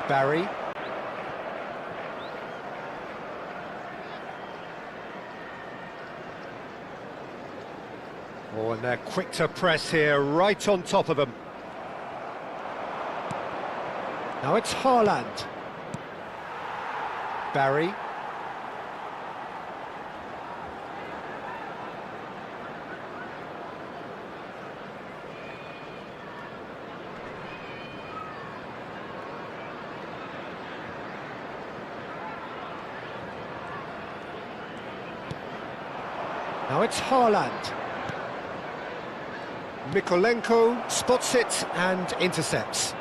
Barry. Oh, and they're quick to press here, right on top of them. Now it's Haaland. Barry. Now it's Haaland. Mikolenko spots it and intercepts.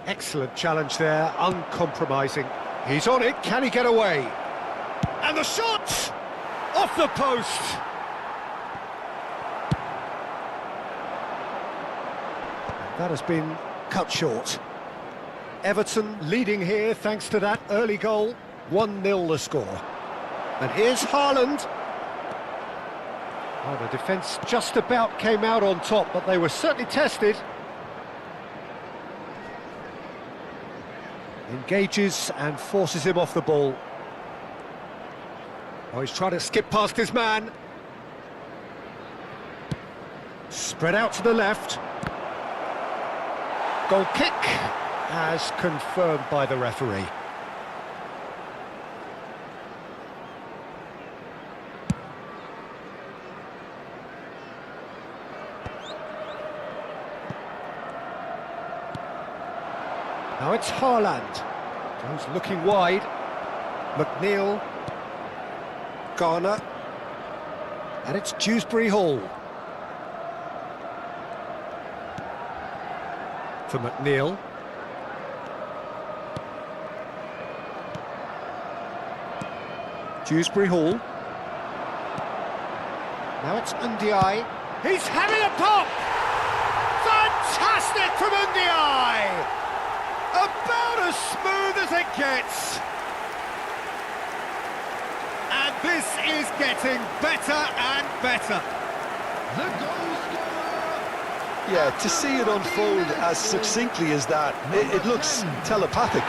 Excellent challenge there, uncompromising. He's on it, can he get away? And the shot! Off the post! That has been cut short. Everton leading here thanks to that early goal. 1-0 the score. And here's Haaland. Oh, the defence just about came out on top, but they were certainly tested. Engages and forces him off the ball. Oh, he's trying to skip past his man. Spread out to the left. Goal kick, as confirmed by the referee. Now it's Haaland. Goes looking wide. McNeil. Garner. And it's Dewsbury Hall. For McNeil. Dewsbury Hall. Now it's Ndiaye. He's having a pop! Fantastic from Ndiaye! About as smooth as it gets. And this is getting better and better. The goal scorer! Yeah, to see it unfold as succinctly as that, it looks telepathic.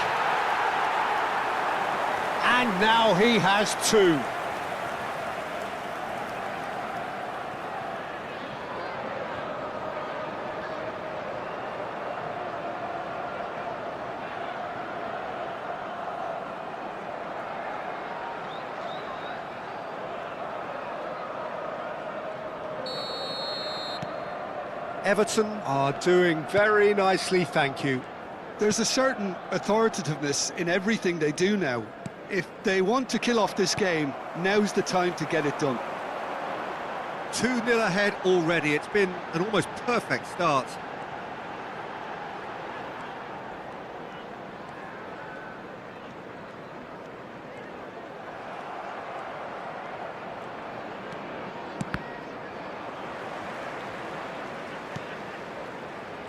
And now he has two. Everton are doing very nicely, thank you. There's a certain authoritativeness in everything they do now. If they want to kill off this game, now's the time to get it done. 2-0 ahead already. It's been an almost perfect start.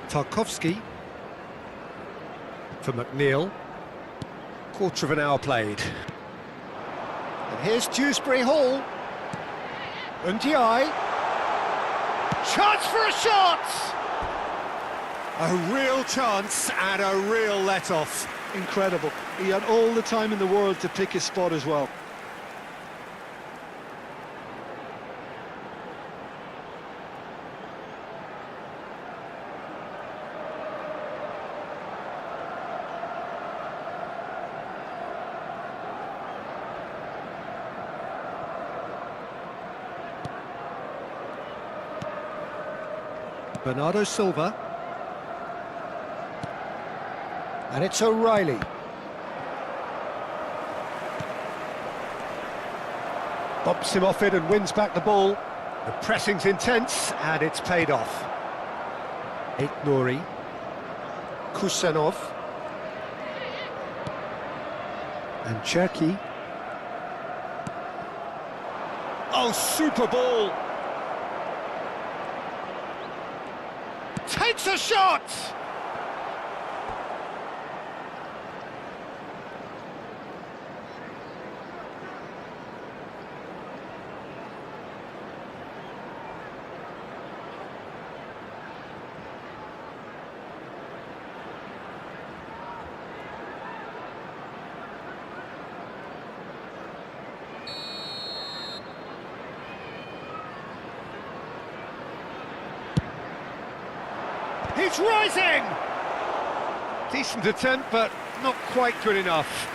Tarkowski for McNeil. Quarter of an hour played. And here's Dewsbury Hall. Ndiaye. Chance for a shot! A real chance and a real let-off. Incredible. He had all the time in the world to pick his spot as well. Bernardo Silva. And it's O'Reilly. Bumps him off it and wins back the ball. The pressing's intense and it's paid off. Aït-Nouri. Kusanov. And Cherki. Oh, super ball! Takes a shot! He's rising! Decent attempt, but not quite good enough.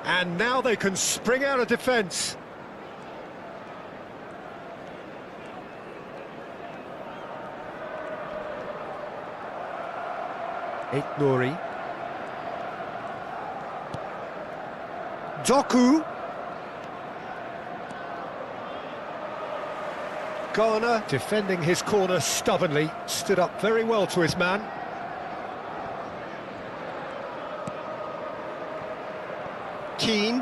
And now they can spring out of defence. Nouri. Doku. Garner defending his corner stubbornly, stood up very well to his man. Keane.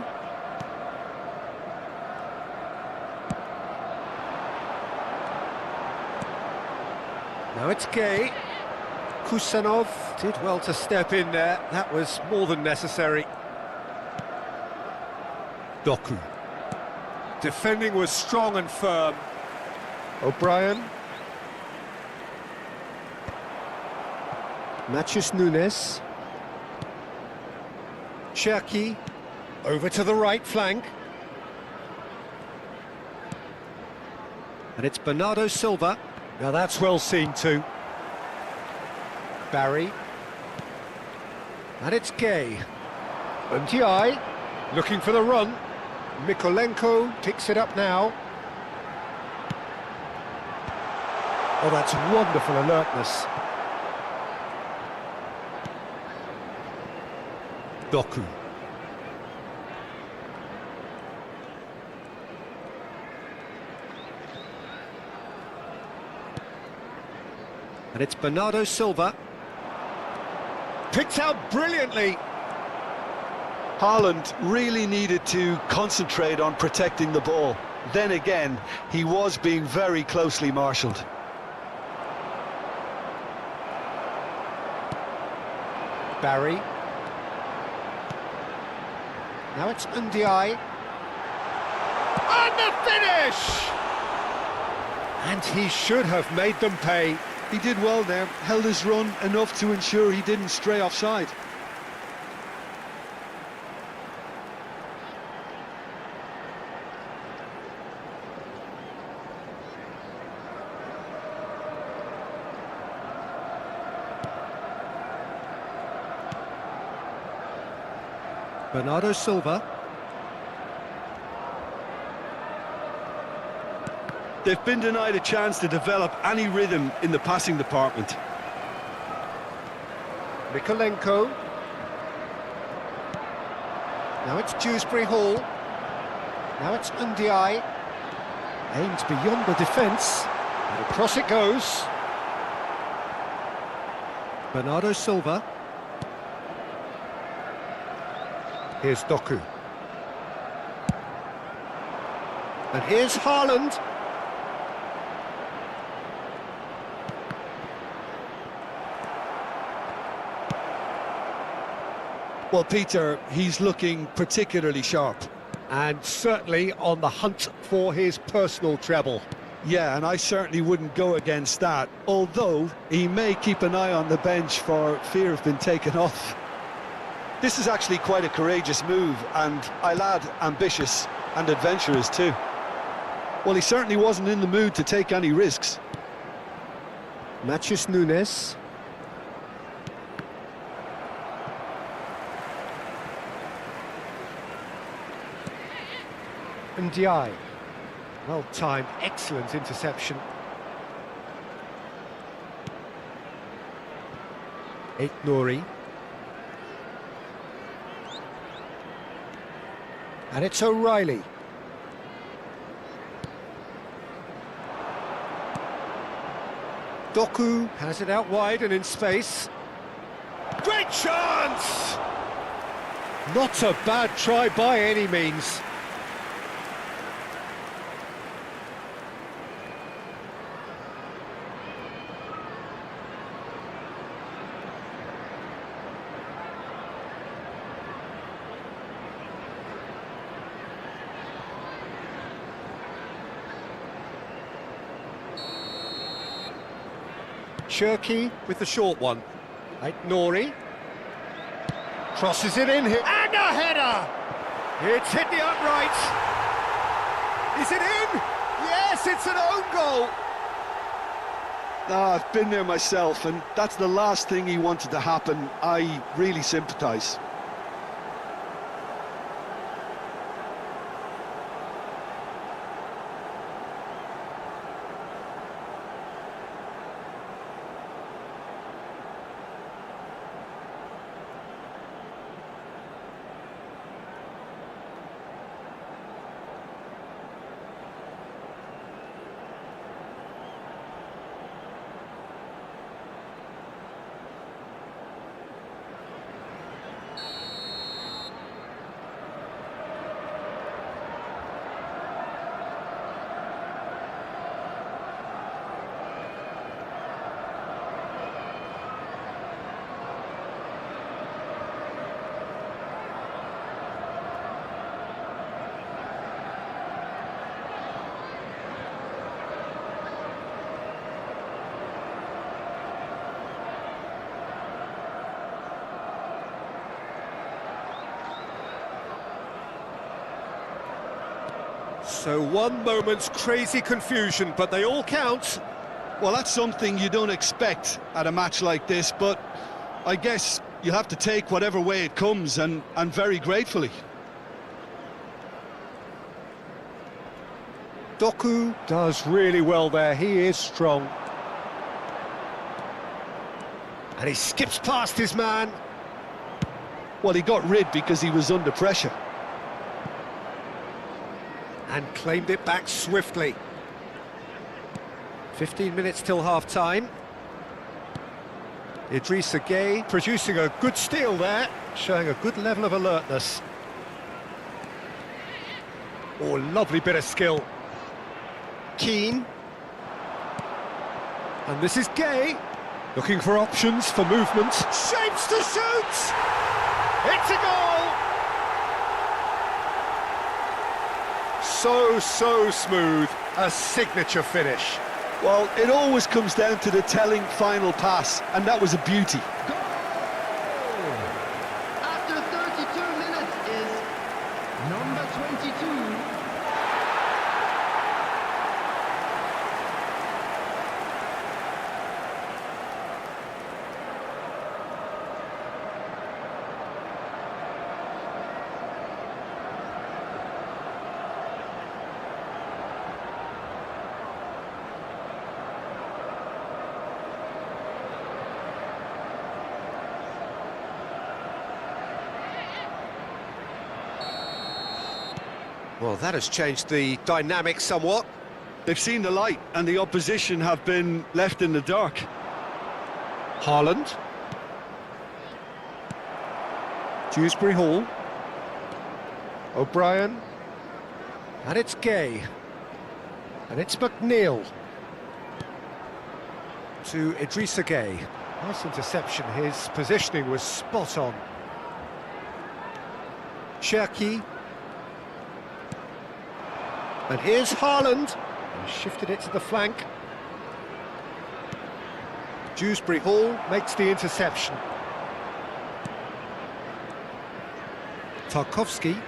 Now it's Gay. Kusanov did well to step in there. That was more than necessary. Doku. Defending was strong and firm. O'Brien. Matthews Nunes. Cherki. Over to the right flank. And it's Bernardo Silva. Now that's well seen too. Barry. And it's Gay. Ndiaye looking for the run. Mykolenko picks it up now. Oh, that's wonderful alertness. Doku. And it's Bernardo Silva. Picked out brilliantly. Haaland really needed to concentrate on protecting the ball. Then again, he was being very closely marshalled. Barry. Now it's Ndiaye. And the finish! And he should have made them pay. He did well there, held his run enough to ensure he didn't stray offside. Bernardo Silva. They've been denied a chance to develop any rhythm in the passing department. Mykolenko. Now it's Dewsbury Hall. Now it's Ndiaye. Aimed beyond the defence. And across it goes. Bernardo Silva. Here's Doku. And here's Haaland. Well, Peter, he's looking particularly sharp. And certainly on the hunt for his personal treble. Yeah, and I certainly wouldn't go against that, although he may keep an eye on the bench for fear of being taken off. This is actually quite a courageous move, and I'll add ambitious and adventurous too. Well, he certainly wasn't in the mood to take any risks. Matthews Nunes. Ndiaye. Well timed, excellent interception. Nouri. And it's O'Reilly. Doku has it out wide and in space. Great chance! Not a bad try by any means. Cherky with the short one. Nori. Crosses it in here. And a header! It's hit the uprights. Is it in? Yes, it's an own goal. I've been there myself, and that's the last thing he wanted to happen. I really sympathise. So one moment's crazy confusion, but they all count. Well, that's something you don't expect at a match like this, but I guess you'll have to take whatever way it comes, and very gratefully. Doku does really well there, he is strong. And he skips past his man. Well, he got rid because he was under pressure. And claimed it back swiftly. 15 minutes till half-time. Idrissa Gueye producing a good steal there, showing a good level of alertness. Oh, lovely bit of skill. Keane. And this is Gueye, looking for options for movement. Shapes to shoot! It's a goal! So smooth, a signature finish. Well, it always comes down to the telling final pass, and that was a beauty. After 32 minutes is number 22. Well, that has changed the dynamic somewhat. They've seen the light, and the opposition have been left in the dark. Haaland. Dewsbury Hall. O'Brien. And it's Gueye. And it's McNeil. To Idrissa Gueye. Nice interception, his positioning was spot on. Cherky. And here's Haaland. He shifted it to the flank. Dewsbury Hall makes the interception. Tarkowski.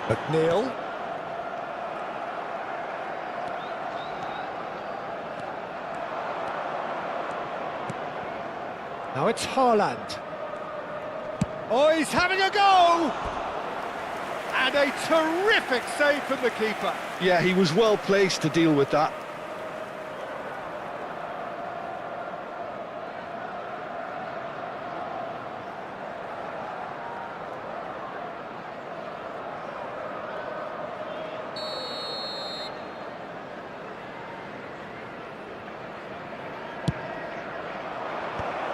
McNeil. Now it's Haaland. Oh, he's having a go! And a terrific save from the keeper. Yeah, he was well placed to deal with that.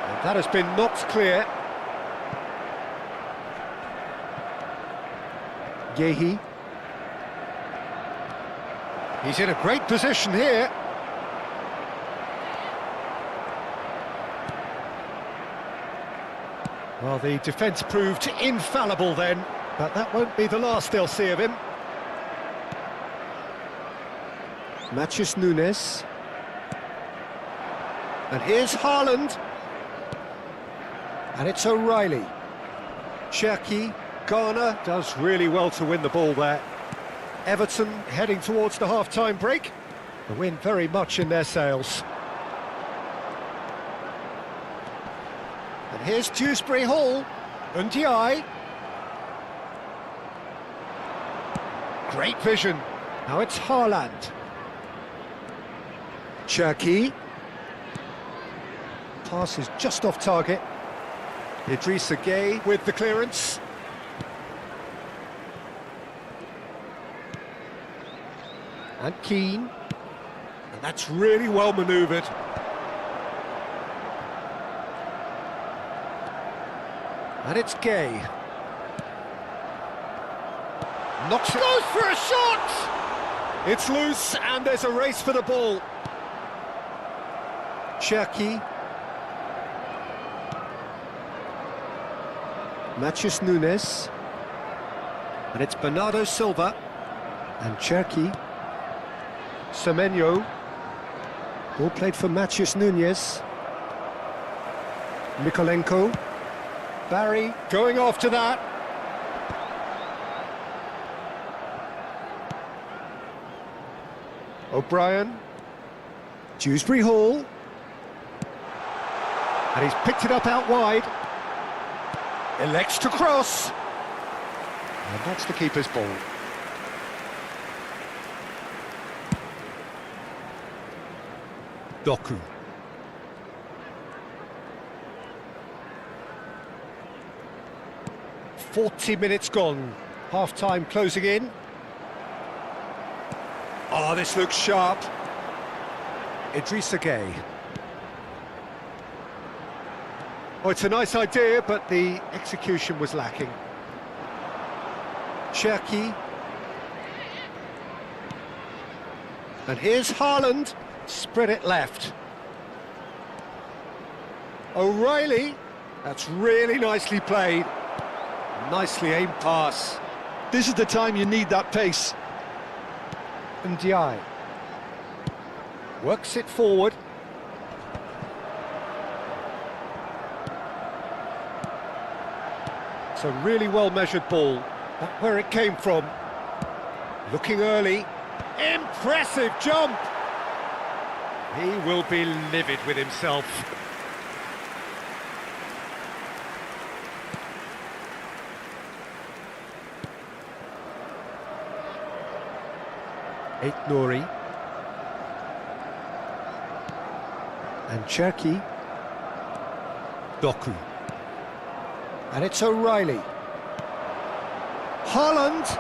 And that has been knocked clear. Gueye. He's in a great position here. Well, the defence proved infallible then, but that won't be the last they'll see of him. Matthews Nunes. And here's Haaland. And it's O'Reilly. Cherki. Garner does really well to win the ball there. Everton heading towards the half-time break. The wind very much in their sails. And here's Dewsbury Hall. Ndiaye. Great vision. Now it's Haaland. Cherki. Pass is just off target. Idrissa Gueye with the clearance. And Keane. And that's really well manoeuvred. And it's Gueye. Knocks it. Goes for a shot! It's loose and there's a race for the ball. Cherki. Matthews Nunes. And it's Bernardo Silva. And Cherki. Semenyo. Ball played for Matthews Nunes. Mikolenko. Barry going after that. O'Brien. Dewsbury Hall. And he's picked it up out wide. Elects to cross. And that's the keeper's ball. Doku. "40 minutes gone. Half-time closing in. Oh, this looks sharp. Idrissa Gueye. Oh, it's a nice idea, but the execution was lacking. Cherki. And here's Haaland. Spread it left. O'Reilly. That's really nicely played. Nicely aimed pass. This is the time you need that pace. Ndiaye. Works it forward. It's a really well-measured ball. That's where it came from. Looking early. Impressive jump! He will be livid with himself. Nouri. And Cherki. Doku. And it's O'Reilly. Haaland.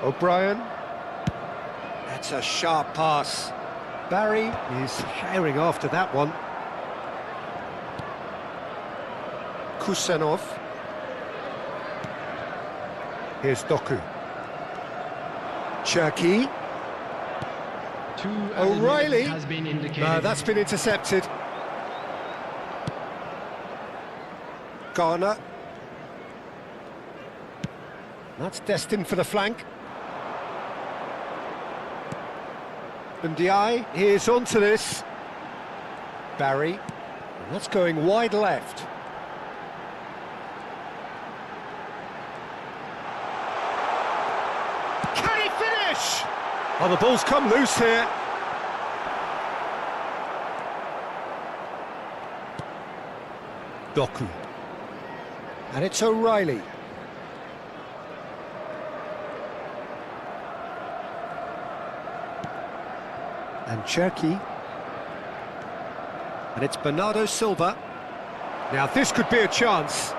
O'Brien. That's a sharp pass. Barry is herring after that one. Kusanov. Here's Doku. Cherki. O'Reilly. Has been indicated. No, that's been intercepted. Garner. That's destined for the flank. Ndiaye, here's onto this. Barry. And that's going wide left. Can he finish? Oh, the ball's come loose here. Doku. And it's O'Reilly. And Cherki. And it's Bernardo Silva. Now this could be a chance.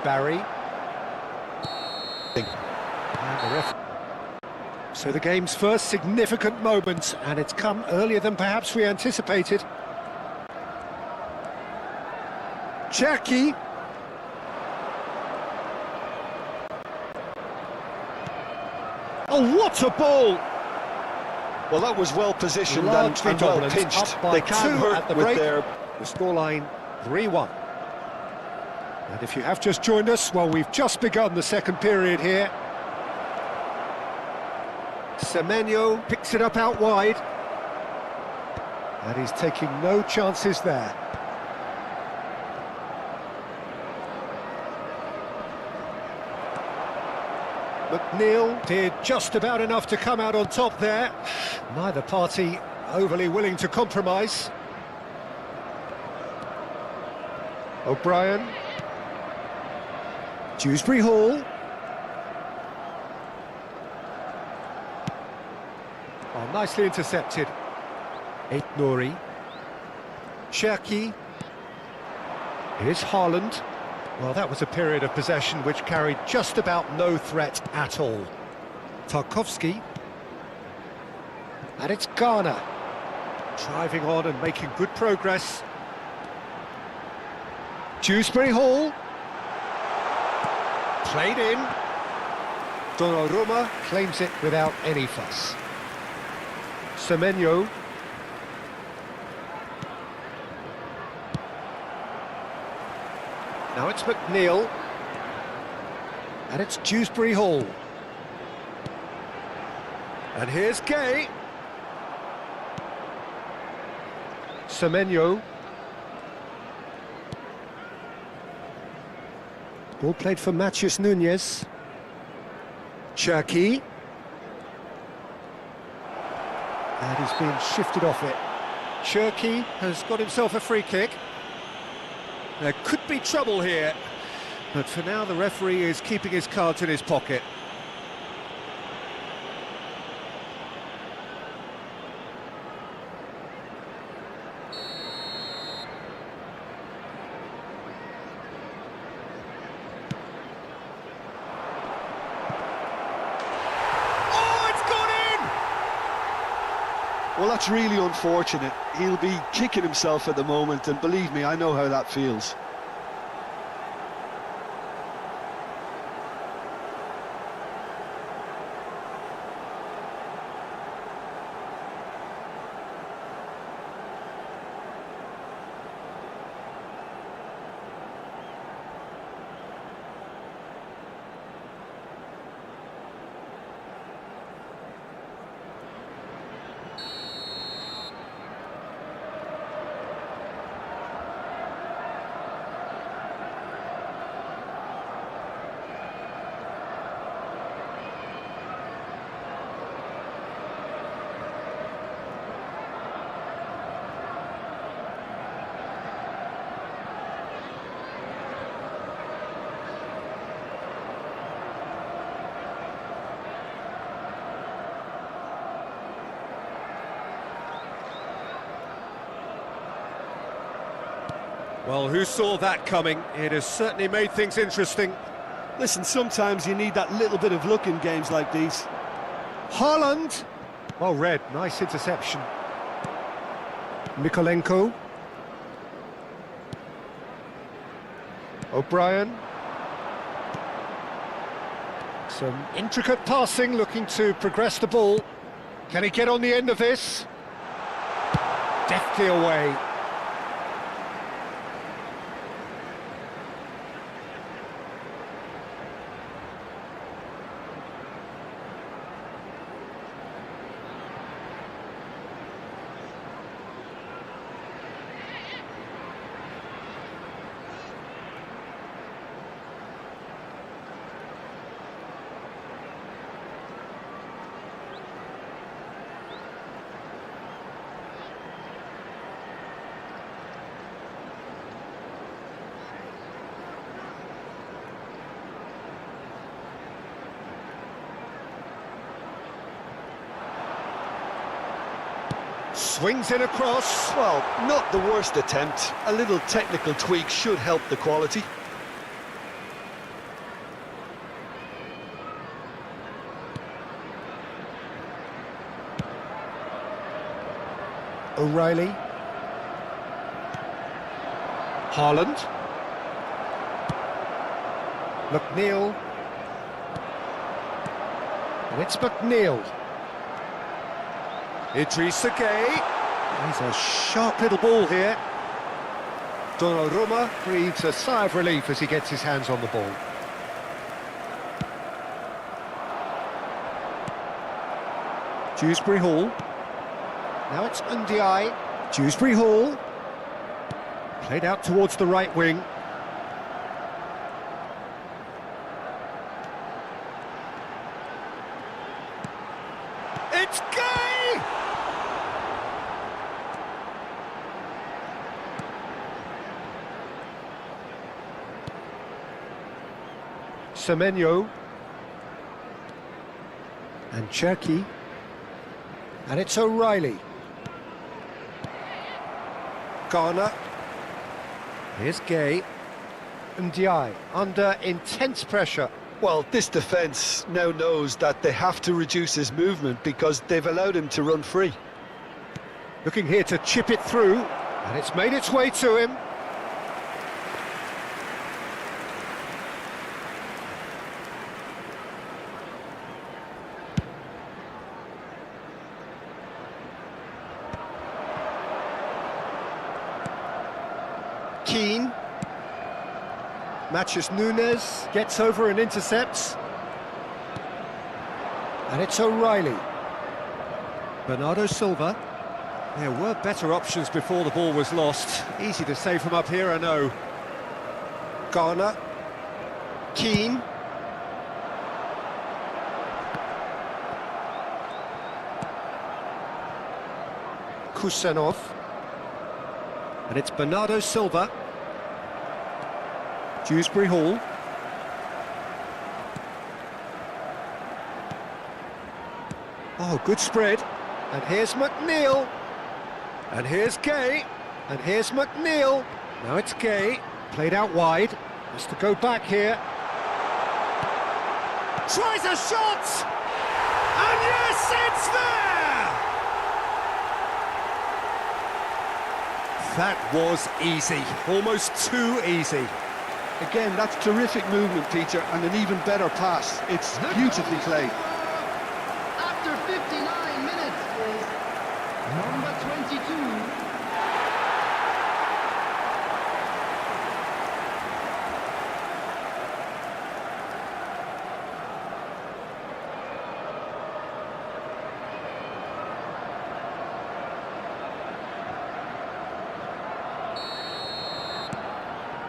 Barry. And the ref. So the game's first significant moment, and it's come earlier than perhaps we anticipated. Cherki. Oh, what a ball! Well, that was well positioned and Largely well dominant, pinched. up by They can't 2 hurt at the with break. their The scoreline 3-1. And if you have just joined us, well, we've just begun the second period here. Semenyo picks it up out wide. And he's taking no chances there. McNeil did just about enough to come out on top there. Neither party overly willing to compromise. O'Brien. Dewsbury Hall. Oh, nicely intercepted. Eight Nouri. Cherki. Here's Haaland. Well, that was a period of possession which carried just about no threat at all. Tarkowski. And it's Garner. Driving on and making good progress. Dewsbury Hall. Played in. Donnarumma claims it without any fuss. Semenyo. Now it's McNeil. And it's Dewsbury Hall. And here's Gay. Semenyo. Ball played for Matheus Nunes. Cherki. And he's been shifted off it. Cherki has got himself a free kick. There could be trouble here, but for now the referee is keeping his cards in his pocket. Well, that's really unfortunate. He'll be kicking himself at the moment, and believe me, I know how that feels. Well, who saw that coming? It has certainly made things interesting. Listen, sometimes you need that little bit of luck in games like these. Haaland! Well read, nice interception. Mikolenko. O'Brien. Some intricate passing, looking to progress the ball. Can he get on the end of this? Deftly away. Swings it across. Well, not the worst attempt. A little technical tweak should help the quality. O'Reilly. Haaland. McNeil. And it's McNeil. Idrissa Gueye. He's a sharp little ball here. Donnarumma breathes a sigh of relief as he gets his hands on the ball. Dewsbury Hall. Now it's Ndiaye. Dewsbury Hall. Played out towards the right wing. It's Gay! Semenyo. And Cherki. And it's O'Reilly. Garner. Here's Gay. Ndiaye under intense pressure. Well, this defence now knows that they have to reduce his movement because they've allowed him to run free. Looking here to chip it through, and it's made its way to him. Keane. Matches Nunes, gets over and intercepts. And it's O'Reilly. Bernardo Silva. There were better options before the ball was lost. Easy to say from up here, I know. Garner. Keane. Kusanov. And it's Bernardo Silva. Dewsbury Hall. Oh, good spread. And here's McNeil. And here's Gay. And here's McNeil. Now it's Gay. Played out wide. Has to go back here. Tries a shot! And yes, it's there! That was easy. Almost too easy. Again, that's terrific movement, Peter, and an even better pass. It's beautifully played. After 59 minutes is number 22.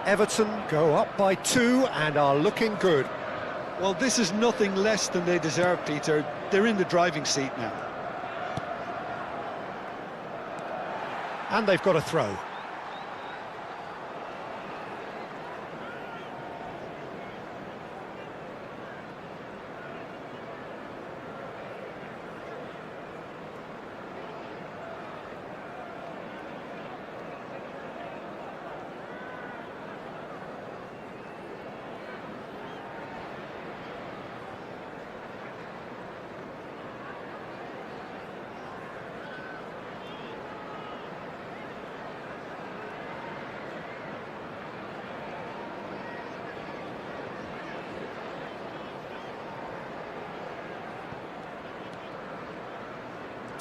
Everton go up by 2 and are looking good. Well, this is nothing less than they deserve, Peter. They're in the driving seat now. And they've got a throw.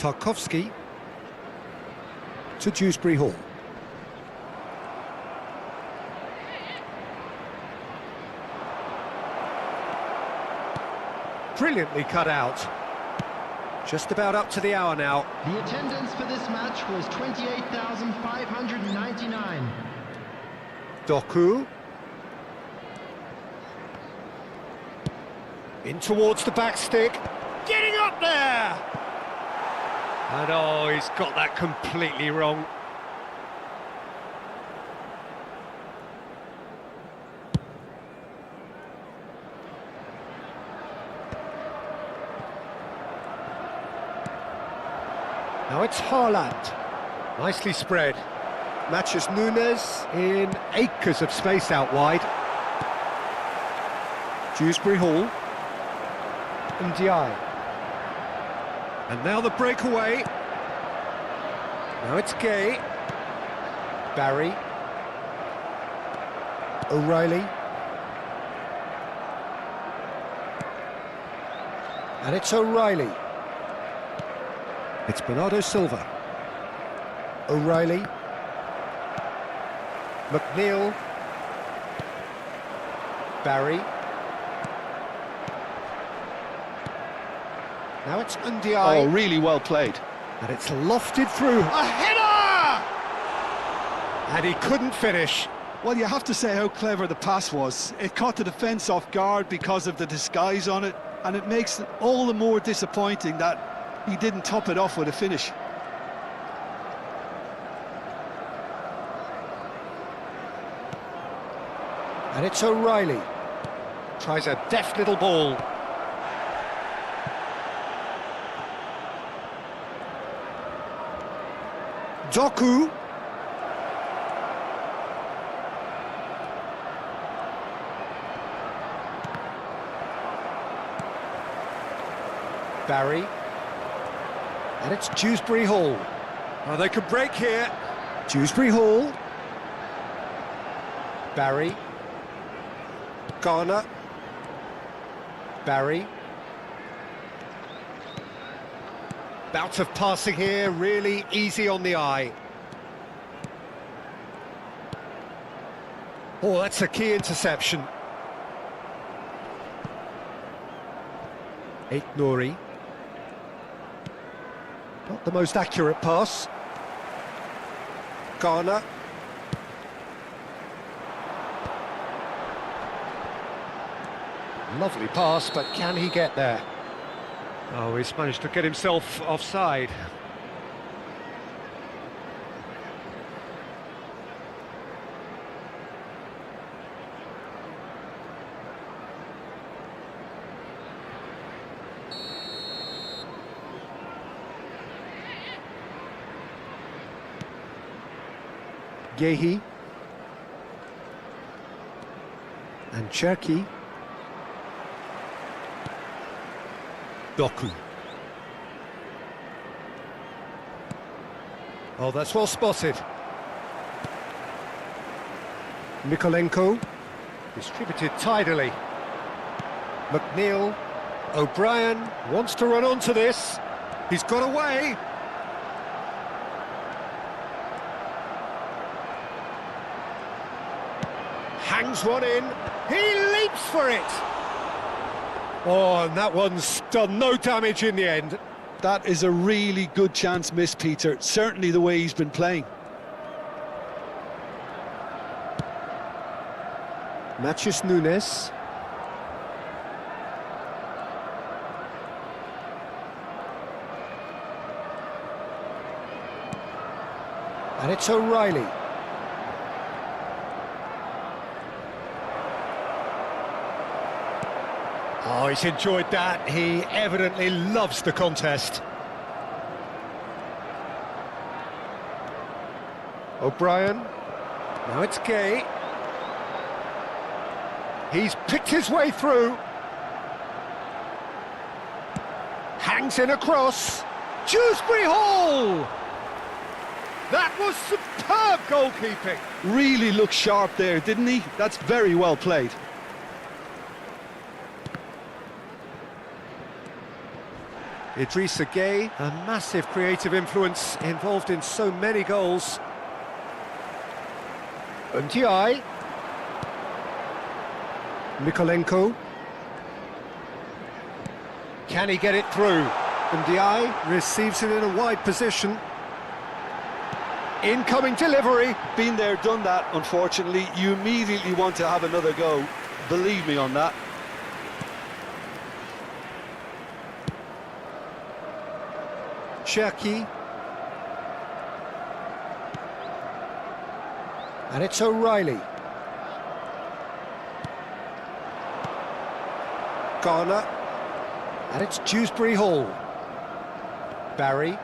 Tarkowski to Dewsbury Hall. Brilliantly cut out. Just about up to the hour now. The attendance for this match was 28,599. Doku. In towards the back stick. Getting up there! And oh, he's got that completely wrong. Now it's Haaland. Nicely spread. Matches Nunes in acres of space out wide. Dewsbury Hall. Ndiaye. And now the breakaway. Now it's Gay. Barry. O'Reilly. And it's O'Reilly. It's Bernardo Silva. O'Reilly. McNeil. Barry. Now it's Ndiaye. Oh, really well played. And it's lofted through. A header! And he couldn't finish. Well, you have to say how clever the pass was. It caught the defence off guard because of the disguise on it, and it makes it all the more disappointing that he didn't top it off with a finish. And it's O'Reilly. Tries a deft little ball. Doku. Barry. And it's Dewsbury Hall. Oh, they could break here. Dewsbury Hall. Barry. Garner. Barry. Bout of passing here, really easy on the eye. Oh, that's a key interception. Nouri. Not the most accurate pass. Garner. Lovely pass, but can he get there? Oh, he's managed to get himself offside. Gehi. And Cherki. Doku. Oh, that's well spotted. Mikolenko. Distributed tidily. McNeil. O'Brien wants to run onto this. He's got away. Hangs one in. He leaps for it. Oh, and that one's done no damage in the end. That is a really good chance missed, Peter. Certainly the way he's been playing. Matheus Nunes. And it's O'Reilly. Oh, he's enjoyed that. He evidently loves the contest. O'Brien. Now it's Gay. He's picked his way through. Hangs in across. Dewsbury Hall! That was superb goalkeeping. Really looked sharp there, didn't he? That's very well played. Idrissa Gueye, a massive creative influence involved in so many goals. Ndiaye. Mikolenko. Can he get it through? Ndiaye receives it in a wide position. Incoming delivery. Been there, done that, unfortunately. You immediately want to have another go. Believe me on that. Cherki. And it's O'Reilly. Garner. And it's Dewsbury Hall. Barry.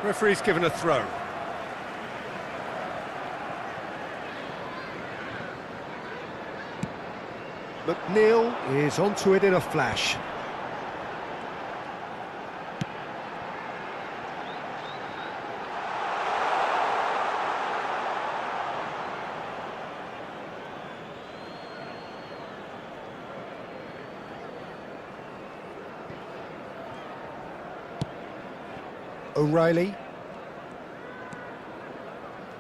Referee's given a throw. McNeil is onto it in a flash. O'Reilly.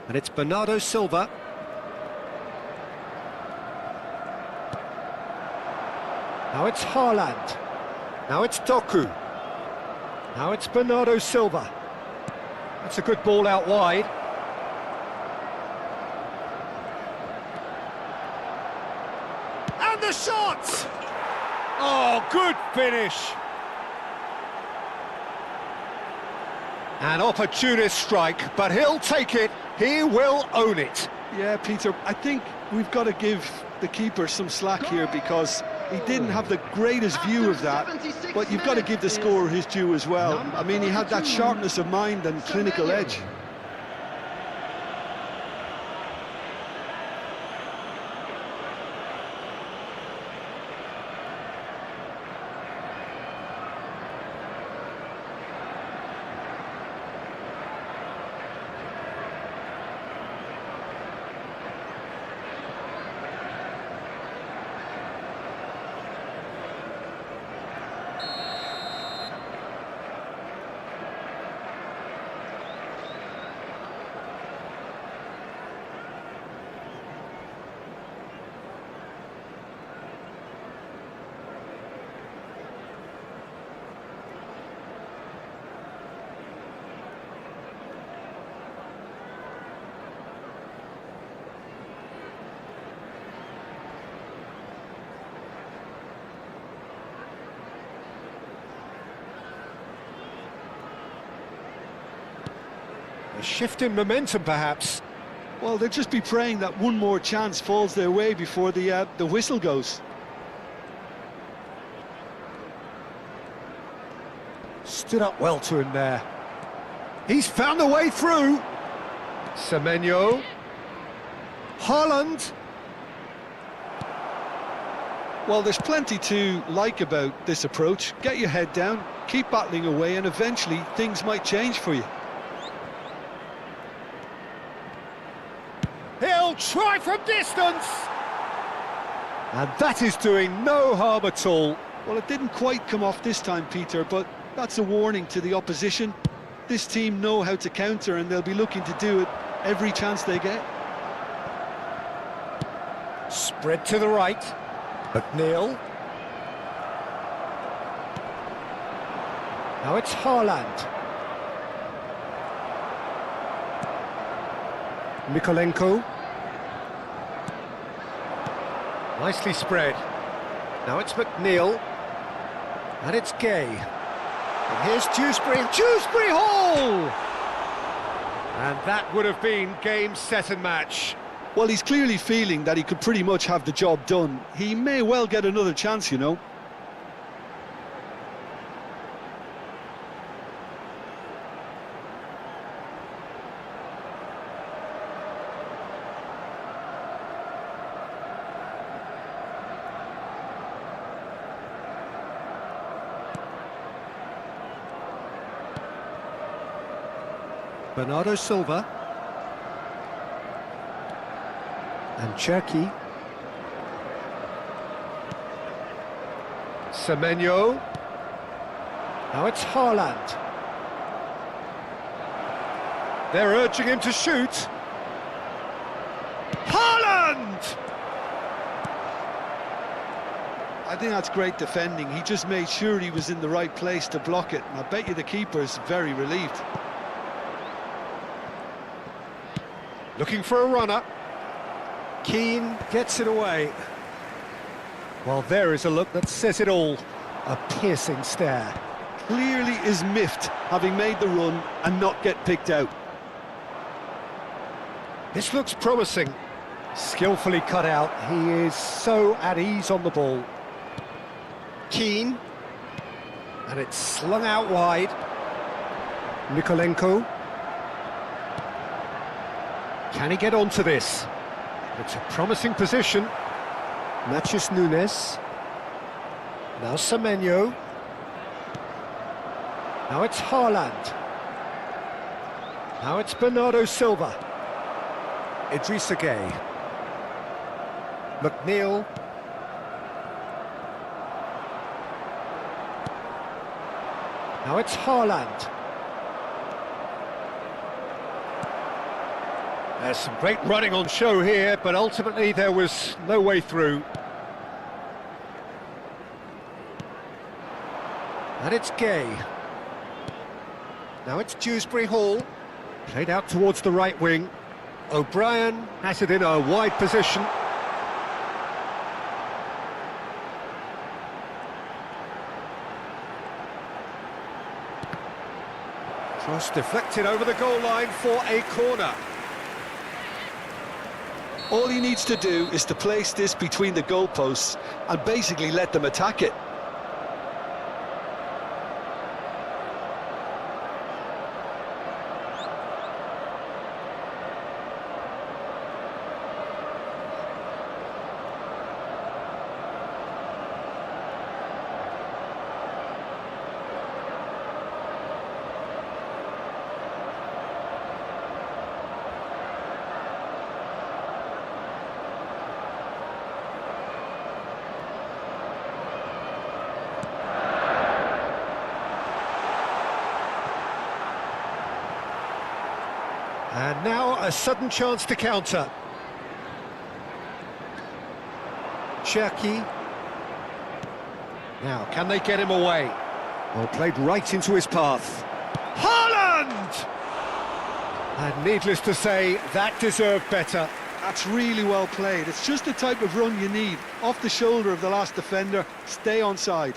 And it's Bernardo Silva. Now it's Haaland. Now it's Doku. Now it's Bernardo Silva. That's a good ball out wide. And the shot! Oh, good finish. An opportunist strike, but he'll take it. He will own it. Yeah, Peter, I think we've got to give the keeper some slack here because he didn't have the greatest view of that, but you've got to give the scorer his due as well. I mean, he had that sharpness of mind and clinical edge. A shift in momentum, perhaps. Well, they'll just be praying that one more chance falls their way before the whistle goes. Stood up well to him there. He's found a way through. Semenyo. Haaland. Well, there's plenty to like about this approach. Get your head down, keep battling away, and eventually things might change for you. He'll try from distance! And that is doing no harm at all. Well, it didn't quite come off this time, Peter, but that's a warning to the opposition. This team know how to counter, and they'll be looking to do it every chance they get. Spread to the right. McNeil. Now it's Haaland. Mikolenko. Nicely spread. Now it's McNeil. And it's Gay. And here's Dewsbury. Dewsbury Hall! And that would have been game, set and match. Well, he's clearly feeling that he could pretty much have the job done. He may well get another chance, you know. Bernardo Silva. And Cherki. Semenyo. Now it's Haaland. They're urging him to shoot. Haaland! I think that's great defending. He just made sure he was in the right place to block it. And I bet you the keeper's very relieved. Looking for a runner. Keane gets it away. Well, there is a look that says it all. A piercing stare. Clearly is miffed, having made the run and not get picked out. This looks promising. Skillfully cut out. He is so at ease on the ball. Keane. And it's slung out wide. Mikolenko. Can he get onto this? It's a promising position. Matches Nunes. Now Semenyo. Now it's Haaland. Now it's Bernardo Silva. Idrissa Gueye. McNeil. Now it's Haaland. There's some great running on show here, but ultimately there was no way through. And it's Gay. Now it's Dewsbury Hall. Played out towards the right wing. O'Brien has it in a wide position. Cross deflected over the goal line for a corner. All he needs to do is to place this between the goalposts and basically let them attack it. And now a sudden chance to counter. Cherki. Now, can they get him away? Well, played right into his path. Haaland! And needless to say, that deserved better. That's really well played. It's just the type of run you need. Off the shoulder of the last defender, stay onside.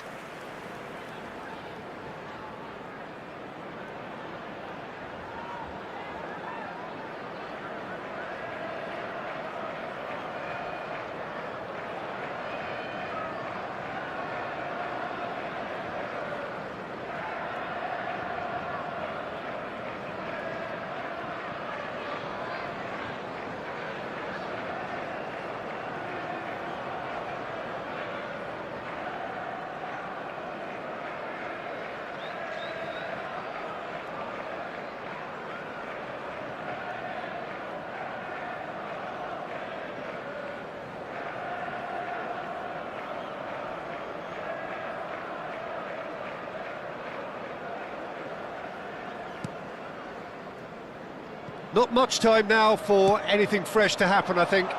Not much time now for anything fresh to happen, I think.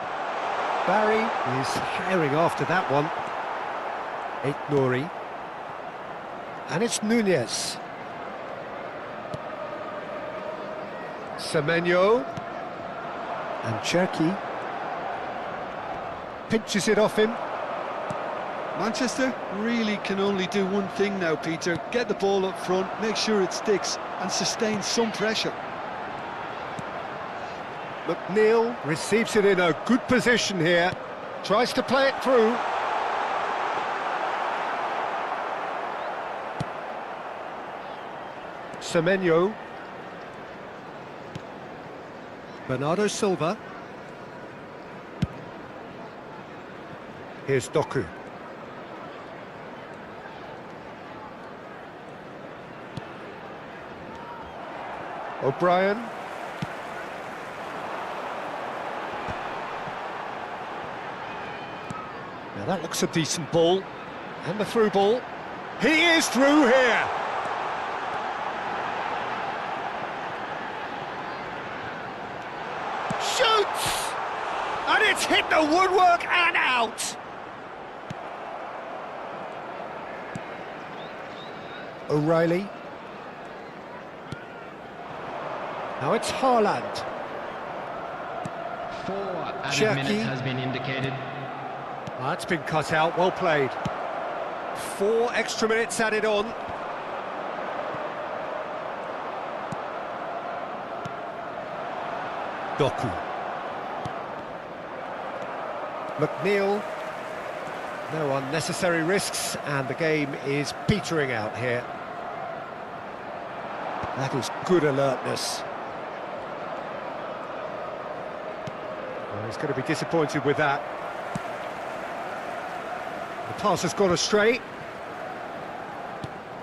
Barry is herring after that one. Nouri. And it's Nunez. Semenyo. And Cherki. Pinches it off him. Manchester really can only do one thing now, Peter. Get the ball up front, make sure it sticks, and sustain some pressure. McNeil receives it in a good position here. Tries to play it through. Semenyo. Bernardo Silva. Here's Doku. O'Brien. Now that looks a decent ball. And the through ball. He is through here! Shoots! And it's hit the woodwork and out! O'Reilly. Now it's Haaland. 4 added Cherki. minutes has been indicated. That's been cut out, well played. 4 extra minutes added on. Doku. McNeil. No unnecessary risks, and the game is petering out here. That is good alertness. Well, he's going to be disappointed with that. The pass has gone astray.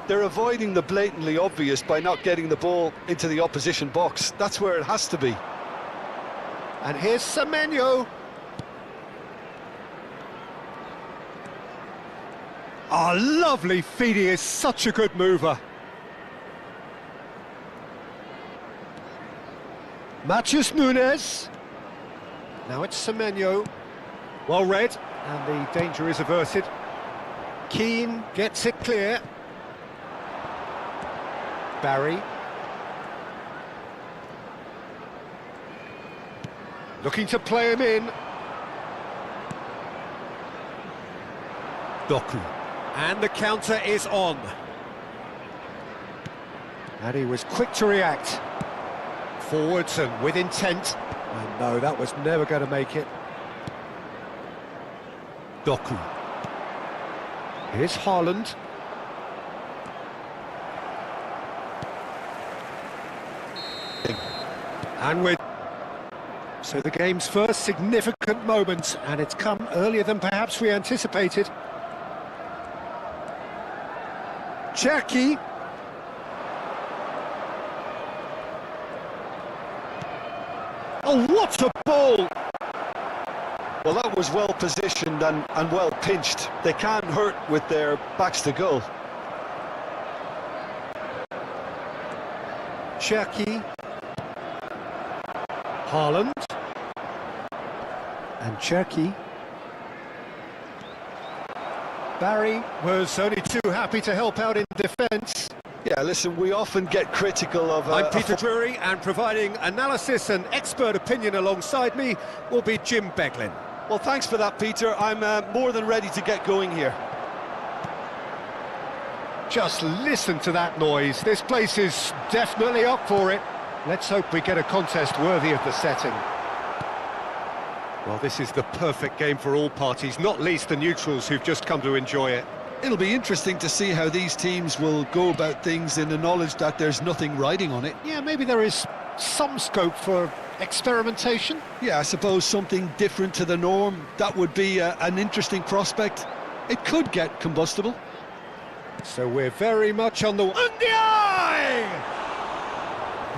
They're avoiding the blatantly obvious by not getting the ball into the opposition box. That's where it has to be. And here's Semenyo. Oh, lovely feed. He is such a good mover. Matheus Nunes. Now it's Semenyo. Well read, and the danger is averted. Keane gets it clear. Barry. Looking to play him in. Doku. And the counter is on. And he was quick to react. Forwards and with intent. And no, that was never going to make it. Doku. Here's Haaland. And with... So the game's first significant moment, and it's come earlier than perhaps we anticipated. Cherki. Oh, what a ball! Well, that was well positioned and well pinched. They can't hurt with their backs to goal. Cherki. Haaland. And Cherki. Barry was only too happy to help out in defence. Yeah, listen, we often get critical of... I'm Peter Drury, and providing analysis and expert opinion alongside me will be Jim Beglin. Well, thanks for that, Peter. I'm more than ready to get going here. Just listen to that noise. This place is definitely up for it. Let's hope we get a contest worthy of the setting. Well, this is the perfect game for all parties, not least the neutrals who've just come to enjoy it. It'll be interesting to see how these teams will go about things in the knowledge that there's nothing riding on it. Yeah, maybe there is some scope for experimentation. Yeah, I suppose something different to the norm. That would be an interesting prospect. It could get combustible. So we're very much on the... Ndiaye!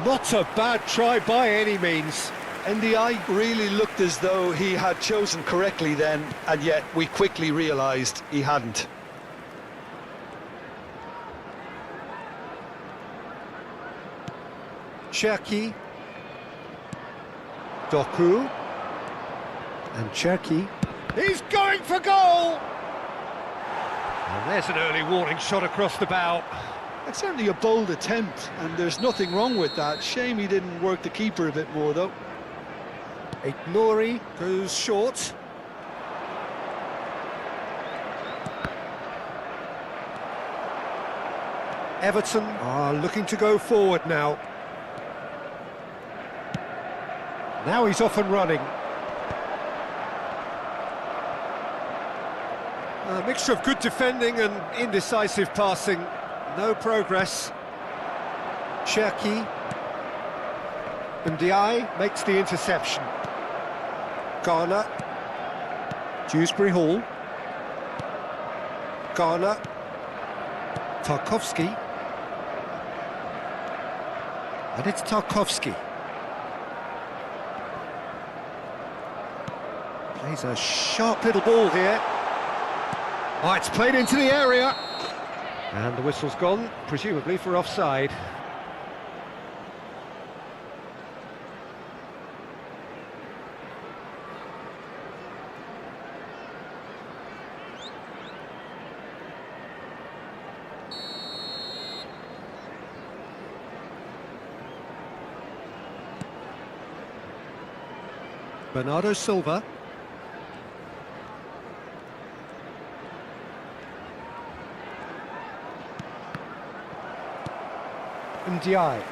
Not a bad try by any means. NDI really looked as though he had chosen correctly then, and yet we quickly realised he hadn't. Cherki. Doku. And Cherki. He's going for goal! And there's an early warning shot across the bow. It's certainly a bold attempt, and there's nothing wrong with that. Shame he didn't work the keeper a bit more, though. Nori goes short. Everton are looking to go forward now. Now he's off and running. A mixture of good defending and indecisive passing. No progress. Cherki. Ndiaye makes the interception. Garner. Dewsbury Hall. Garner. Tarkowski. And it's Tarkowski. Plays a sharp little ball here. Oh, it's played into the area. And the whistle's gone, presumably for offside. Bernardo Silva. Ndiaye.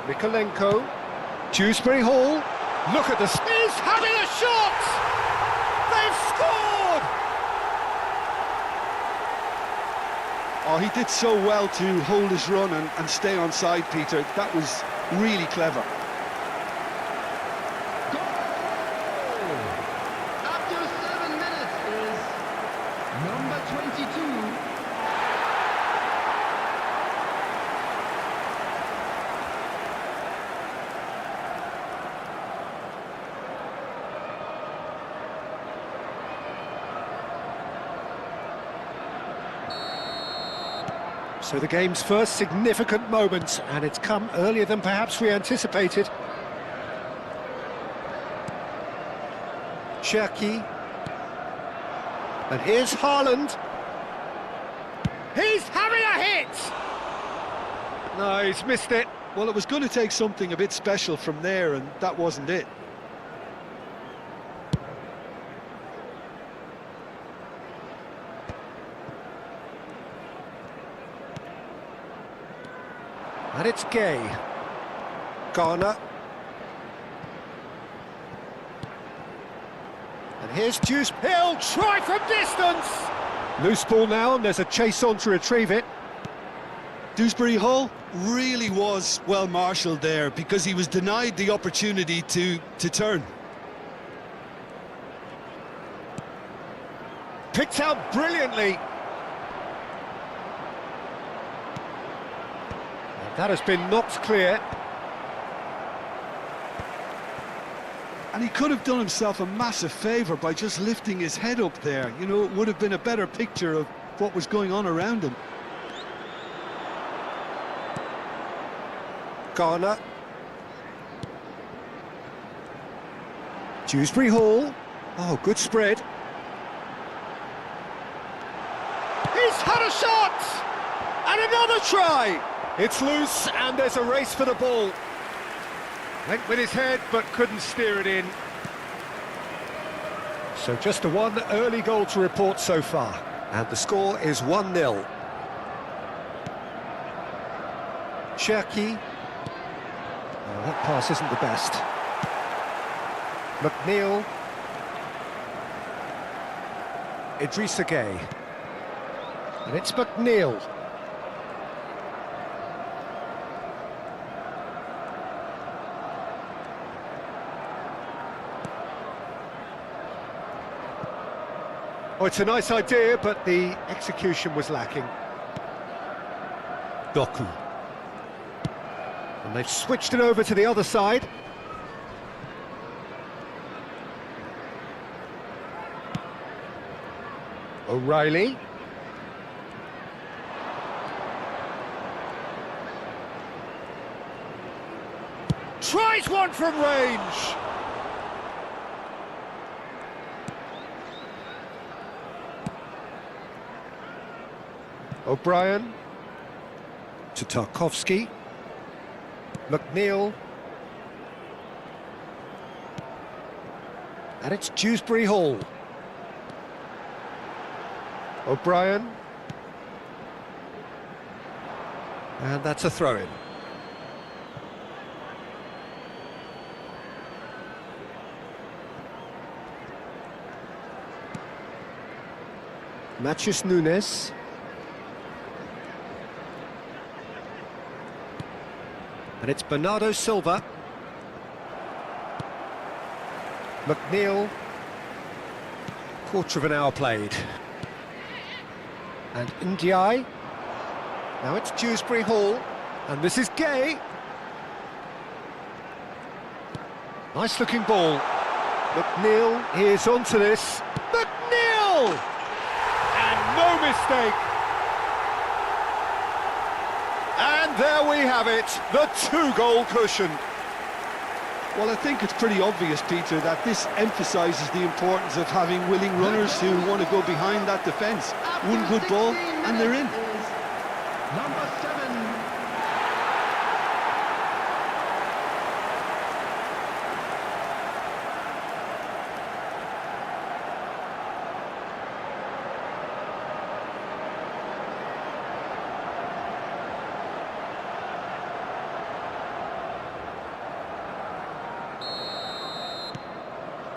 Mikolenko. Dewsbury Hall. Look at the... He's having a shot! They've scored! Oh, he did so well to hold his run and stay on side, Peter. That was really clever. Goal! After 7 minutes is number 22. So the game's first significant moment, and it's come earlier than perhaps we anticipated. Cherki. And here's Haaland. He's having a hit! No, he's missed it. Well, it was going to take something a bit special from there, and that wasn't it. And it's Gay. Garner. And here's Juice. He'll try from distance! Loose ball now, and there's a chase on to retrieve it. Dewsbury Hall really was well marshalled there because he was denied the opportunity to turn. Picked out brilliantly. And that has been knocked clear. And he could have done himself a massive favour by just lifting his head up there. You know, it would have been a better picture of what was going on around him. Garner. Dewsbury Hall. Oh, good spread. He's had a shot! And another try! It's loose, and there's a race for the ball. Went with his head, but couldn't steer it in. So just a one early goal to report so far. And the score is 1-0. Cherki. Oh, that pass isn't the best. McNeil. Idrissa Gay. And it's McNeil. Oh, it's a nice idea, but the execution was lacking. Doku. And they've switched it over to the other side. O'Reilly. Tries one from range. O'Brien to Tarkovsky. McNeil. And it's Dewsbury Hall. O'Brien. And that's a throw-in. Matheus Nunes. And it's Bernardo Silva. McNeil. Quarter of an hour played. And Ndiaye. Now it's Dewsbury Hall. And this is Gay. Nice looking ball. McNeil is onto this. McNeil! And no mistake. And there we have it, the 2-goal cushion. Well, I think it's pretty obvious, Peter, that this emphasises the importance of having willing runners who want to go behind that defence. One good ball, and they're in. Number 7.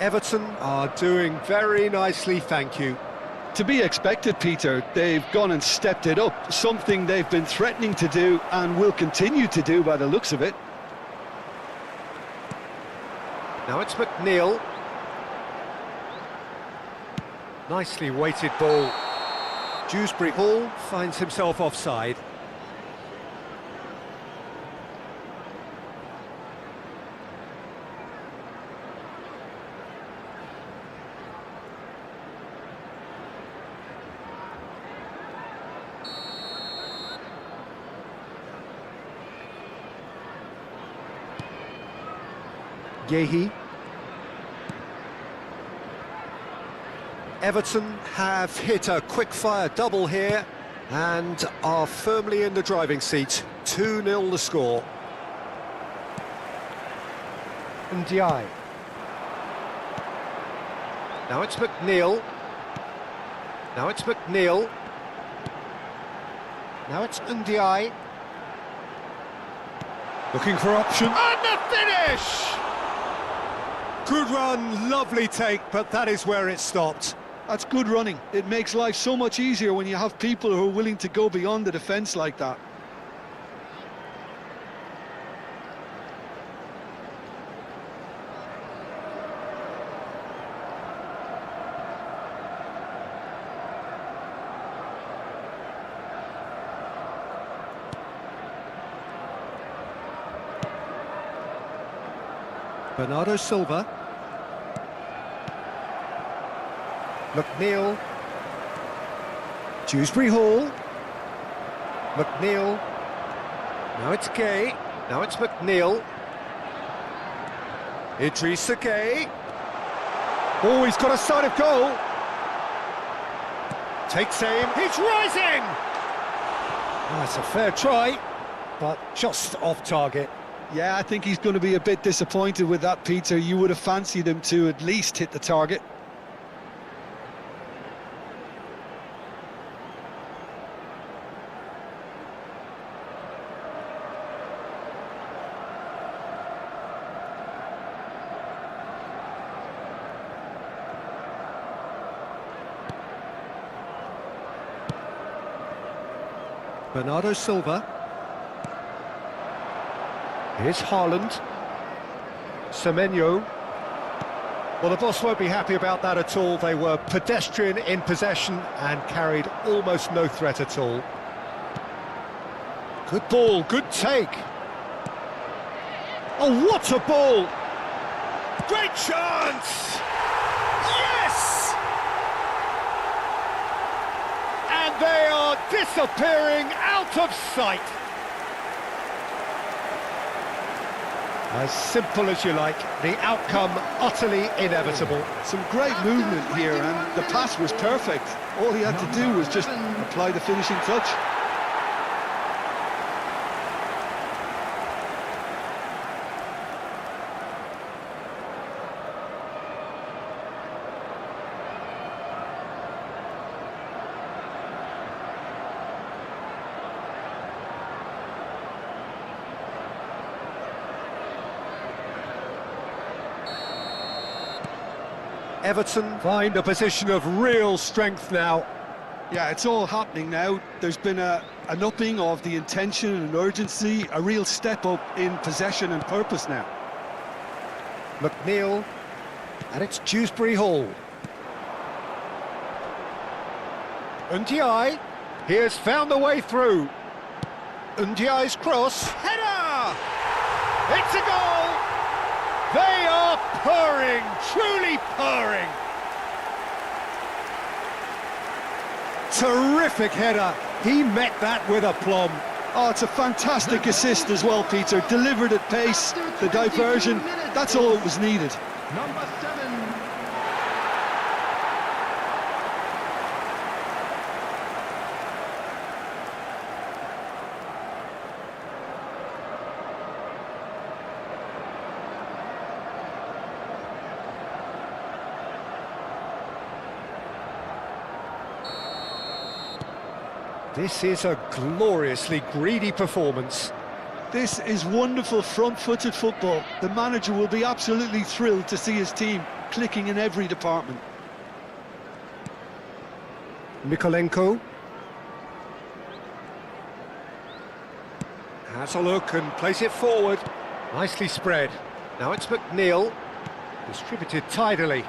Everton are doing very nicely, thank you. To be expected, Peter. They've gone and stepped it up, something they've been threatening to do and will continue to do by the looks of it. Now it's McNeil. Nicely weighted ball. Dewsbury Hall finds himself offside. Yehi. Everton have hit a quick-fire double here and are firmly in the driving seat. 2-0 the score. Ndiaye. Now it's McNeil. Now it's McNeil. Now it's Ndiaye. Looking for option. And the finish! Good run, lovely take, but that is where it stopped. That's good running. It makes life so much easier when you have people who are willing to go beyond the defence like that. Bernardo Silva. McNeil. Dewsbury Hall. McNeil. Now it's Gay. Now it's McNeil. Idrissa Gay. Oh, he's got a sight of goal. Takes aim. He's rising! That's a fair try, but just off target. Yeah, I think he's going to be a bit disappointed with that, Peter. You would have fancied him to at least hit the target. Bernardo Silva. Here's Haaland. Semenyo. Well, the boss won't be happy about that at all. They were pedestrian in possession and carried almost no threat at all. Good ball, good take. Oh, what a ball! Great chance! Yes! And they are disappearing out of sight. As simple as you like, the outcome utterly inevitable. Some great movement here, and the pass was perfect. All he had to do was just apply the finishing touch. Everton find a position of real strength now. Yeah, it's all happening now. There's been an upping of the intention and urgency, a real step up in possession and purpose now. McNeil, and it's Dewsbury Hall. Ndiaye, he has found the way through. Ndiaye's cross, header! It's a goal! They are purring, truly purring. Terrific header. He met that with aplomb. Oh, it's a fantastic assist as well, Peter. Delivered at pace, the diversion, that's all that was needed. Number 7. This is a gloriously greedy performance. This is wonderful front-footed football. The manager will be absolutely thrilled to see his team clicking in every department. Mikolenko has a look and plays it forward. Nicely spread. Now it's McNeil, distributed tidily.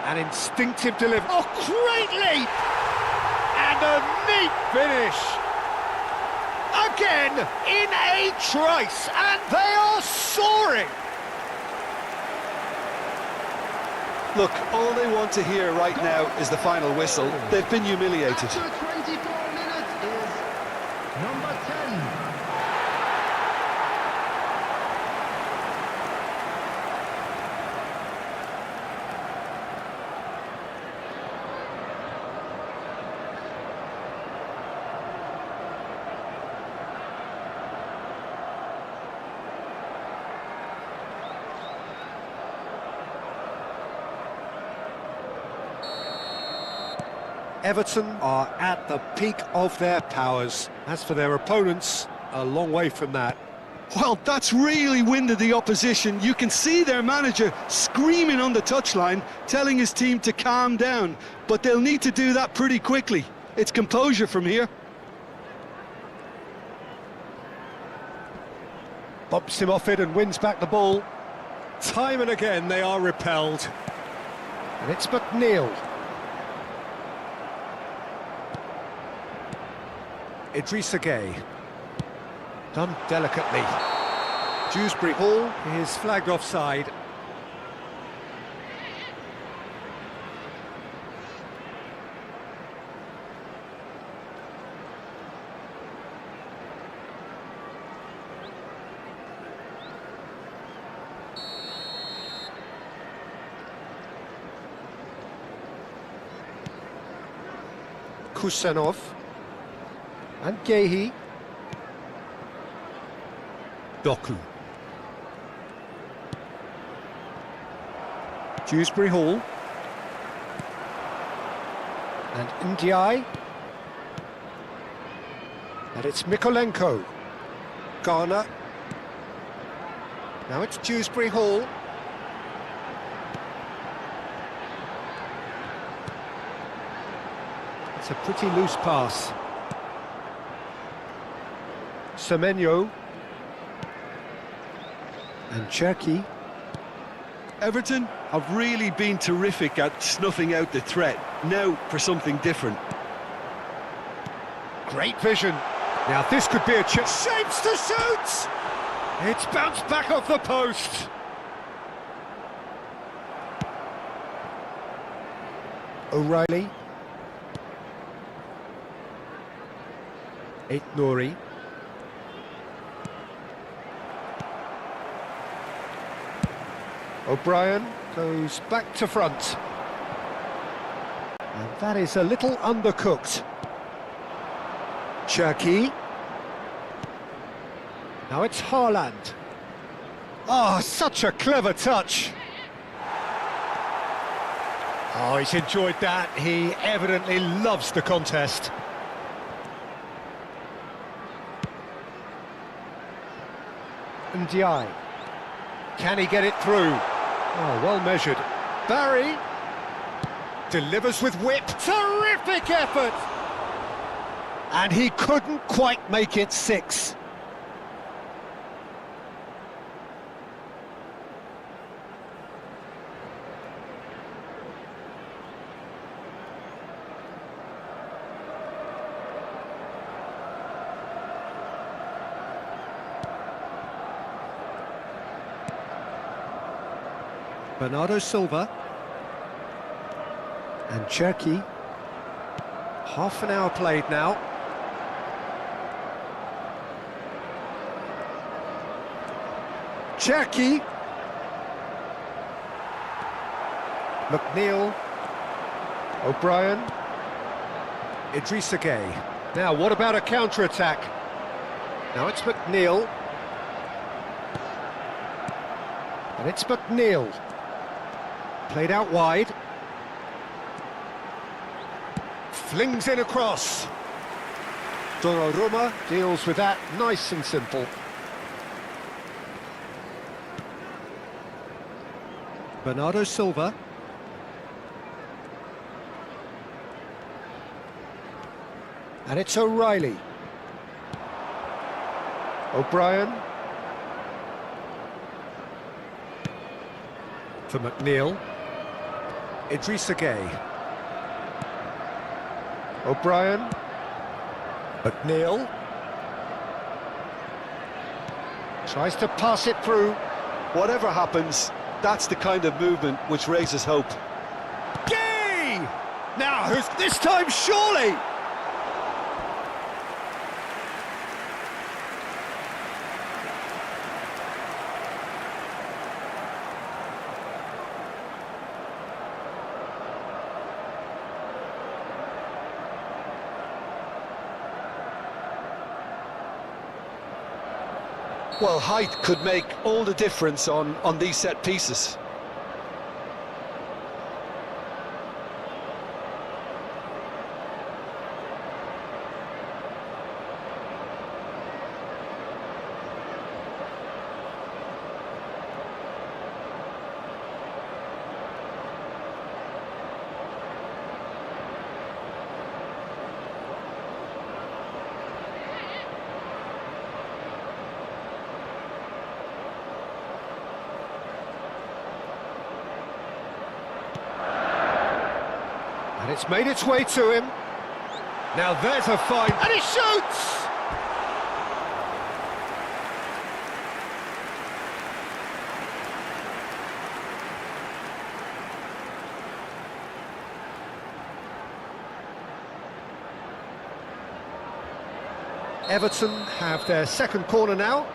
An instinctive delivery. Oh, great leap! And a neat finish. Again, in a trice, and they are soaring. Look, all they want to hear right now is the final whistle. They've been humiliated. After 24 minutes is number 10. Everton are at the peak of their powers. As for their opponents, a long way from that. Well, that's really winded the opposition. You can see their manager screaming on the touchline, telling his team to calm down. But they'll need to do that pretty quickly. It's composure from here. Bumps him off it and wins back the ball. Time and again they are repelled. And it's McNeil. Idrissa Gueye. Done delicately. Dewsbury Hall is flagged offside. Kusanov. And Gueye. Doku. Dewsbury Hall. And Ndiaye. And it's Mykolenko. Garner. Now it's Dewsbury Hall. It's a pretty loose pass. Semenyo. And Cherki. Everton have really been terrific at snuffing out the threat. Now for something different. Great vision. Now this could be a chance. Shapes to shoot! It's bounced back off the post. O'Reilly. Aït-Nouri. O'Brien goes back to front. And that is a little undercooked. Cherki. Now it's Haaland. Oh, such a clever touch. Oh, he's enjoyed that. He evidently loves the contest. Ndiaye. Can he get it through? Oh, well measured. Barry delivers with whip. Terrific effort! And he couldn't quite make it 6. Bernardo Silva and Cherki. Half an hour played now. Cherki. McNeil. O'Brien. Idrissa Gueye. Now, what about a counter-attack? Now it's McNeil. And it's McNeil. Played out wide. Flings in across. Donnarumma deals with that nice and simple. Bernardo Silva. And it's O'Reilly. O'Brien. For McNeil. Idrissa Gueye. O'Brien. McNeil. Tries to pass it through. Whatever happens, that's the kind of movement which raises hope. Gueye! Now, who's this time, surely? Well, height could make all the difference on these set pieces. And it's made its way to him. Now there's a fine, and he shoots! Everton have their second corner now.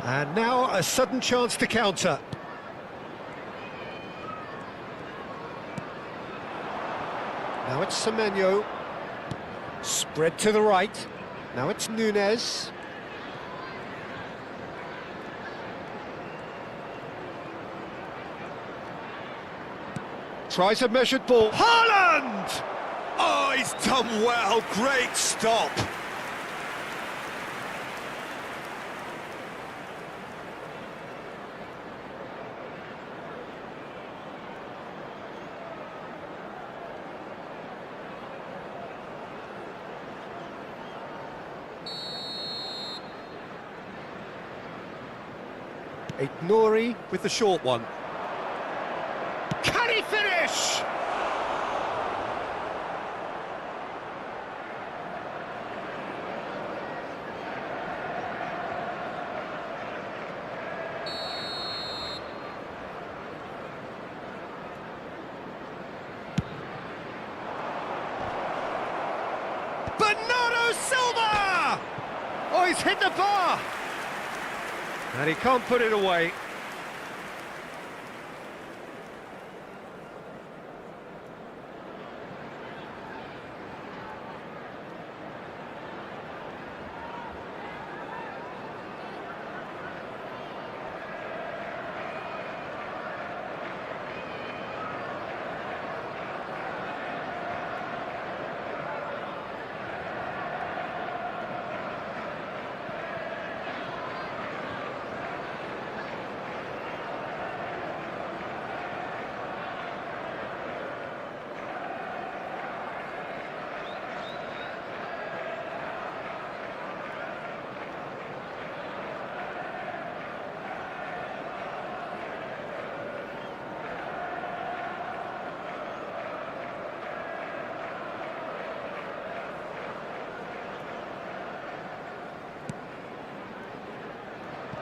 And now a sudden chance to counter. Now it's Semenyo. Spread to the right. Now it's Nunez. Tries a measured ball. Haaland! Oh, he's done well. Great stop. Nori with the short one. Can he finish? Bernardo Silva! Oh, he's hit the bar! And he can't put it away.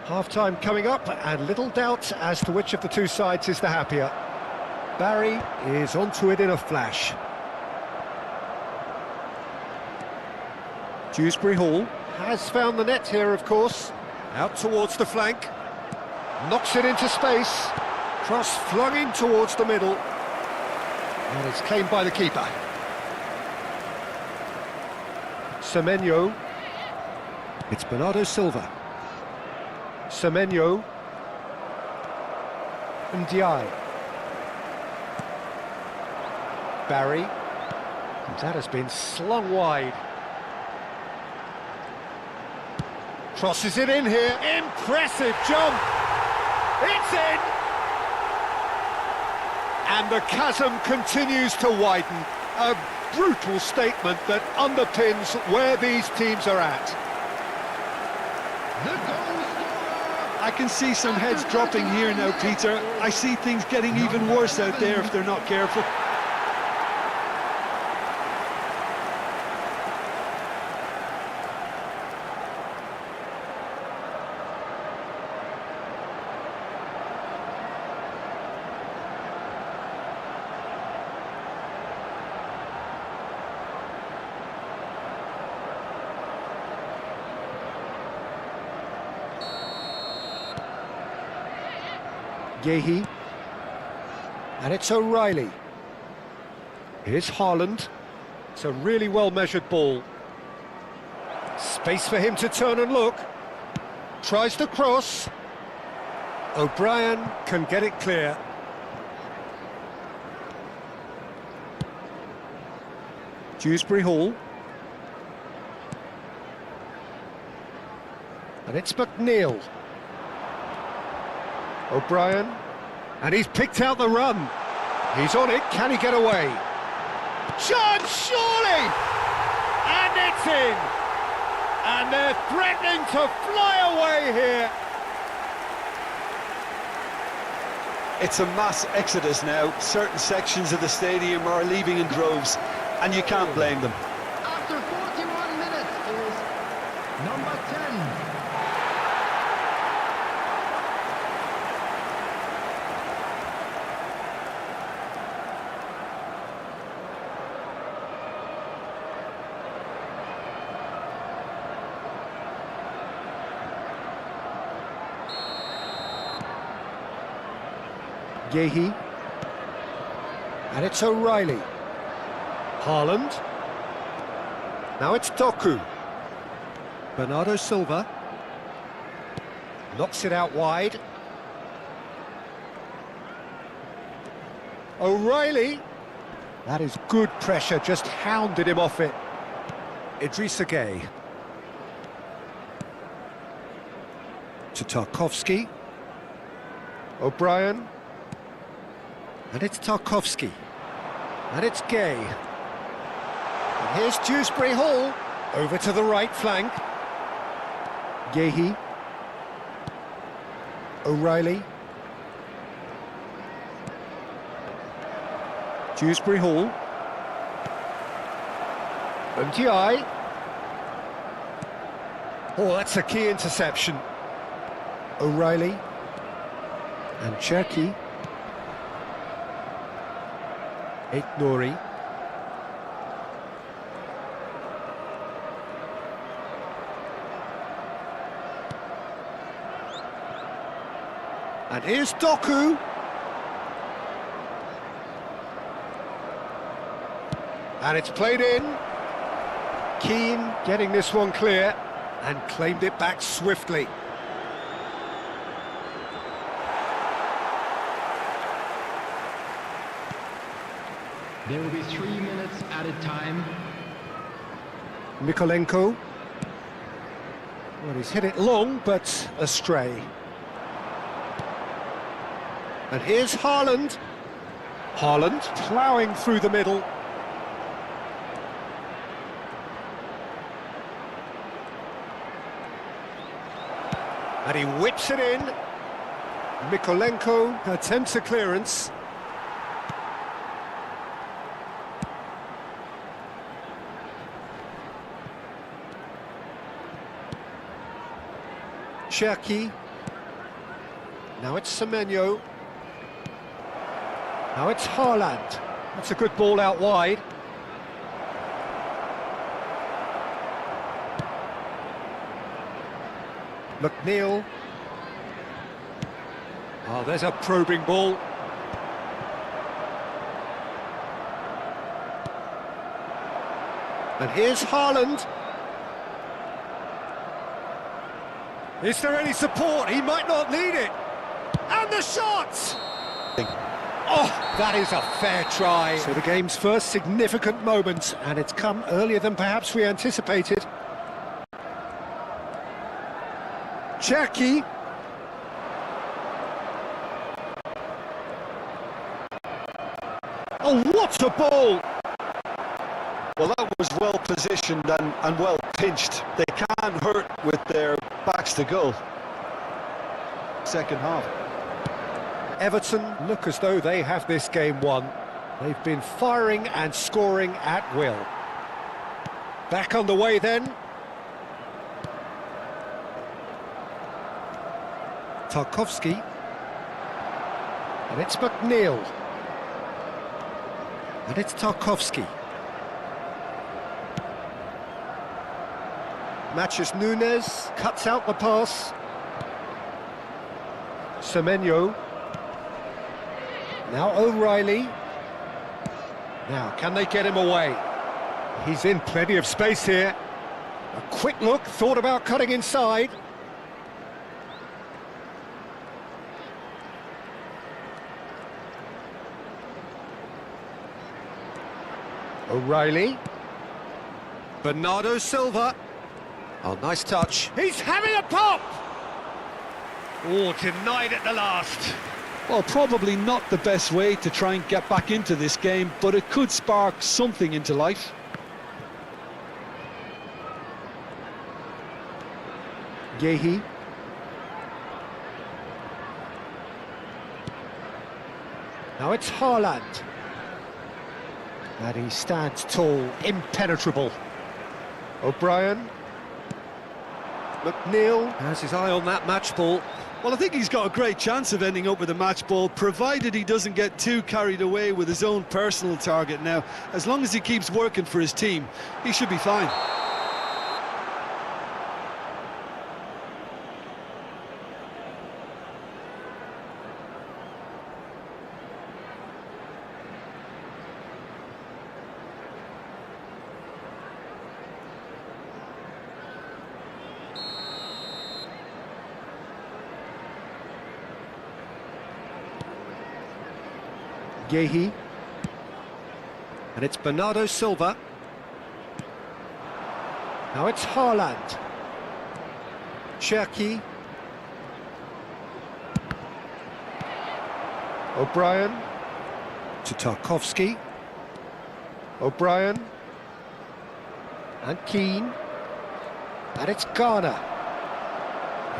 Half-time coming up, and little doubt as to which of the two sides is the happier. Barry is onto it in a flash. Dewsbury Hall has found the net here, of course. Out towards the flank. Knocks it into space. Cross flung in towards the middle. And it's claimed by the keeper. Semenyo. It's Bernardo Silva. Semenyo. Ndiaye. Barry. And that has been slung wide. Crosses it in here. Impressive jump. It's in. And the chasm continues to widen. A brutal statement that underpins where these teams are at. The goal scorer. I can see some heads dropping here now, Peter. I see things getting even worse out there if they're not careful. Yehi. And it's O'Reilly. Here's Haaland. It's a really well-measured ball. Space for him to turn and look. Tries the cross. O'Brien can get it clear. Dewsbury Hall. And it's McNeil. O'Brien. And he's picked out the run. He's on it. Can he get away? Chance, surely! And it's in! And they're threatening to fly away here. It's a mass exodus now. Certain sections of the stadium are leaving in droves, and you can't blame them. After 41 minutes is number 10. Yehi. And it's O'Reilly. Haaland. Now it's Doku. Bernardo Silva. Knocks it out wide. O'Reilly. That is good pressure, just hounded him off it. Idrissa Gueye. To Tarkowski. O'Brien. And it's Tarkowski. And it's Gay. And here's Dewsbury Hall. Over to the right flank. Yehi. O'Reilly. Dewsbury Hall. And Ndiaye. Oh, that's a key interception. O'Reilly. And Cherki. Nori. And here's Doku. And it's played in. Keane getting this one clear and claimed it back swiftly. There will be 3 minutes added time. Mykolenko. Well, he's hit it long, but astray. And here's Haaland. Haaland ploughing through the middle. And he whips it in. Mykolenko attempts a clearance. Cherki. Now it's Semenyo. Now it's Haaland. That's a good ball out wide. McNeil. Oh, there's a probing ball. And here's Haaland. Is there any support? He might not need it. And the shot! Oh, that is a fair try. So the game's first significant moment, and it's come earlier than perhaps we anticipated. Cherki. Oh, what a ball! Well, that was well positioned and well pinched. They can't hurt with their backs to goal. Second half. Everton look as though they have this game won. They've been firing and scoring at will. Back on the way then. Tarkowski. And it's McNeil. And it's Tarkowski. Matches Nunes, cuts out the pass. Semenyo. Now O'Reilly. Now, can they get him away? He's in plenty of space here. A quick look, thought about cutting inside. O'Reilly. Bernardo Silva. Oh, nice touch. He's having a pop! Oh, denied at the last. Well, probably not the best way to try and get back into this game, but it could spark something into life. Yehi. Now it's Haaland. And he stands tall, impenetrable. O'Brien. McNeil has his eye on that match ball. Well, I think he's got a great chance of ending up with a match ball, provided he doesn't get too carried away with his own personal target now. As long as he keeps working for his team, he should be fine. Yehi. And it's Bernardo Silva. Now it's Haaland. Cherki. O'Brien. To Tarkovsky. O'Brien. And Keane. And it's Garner.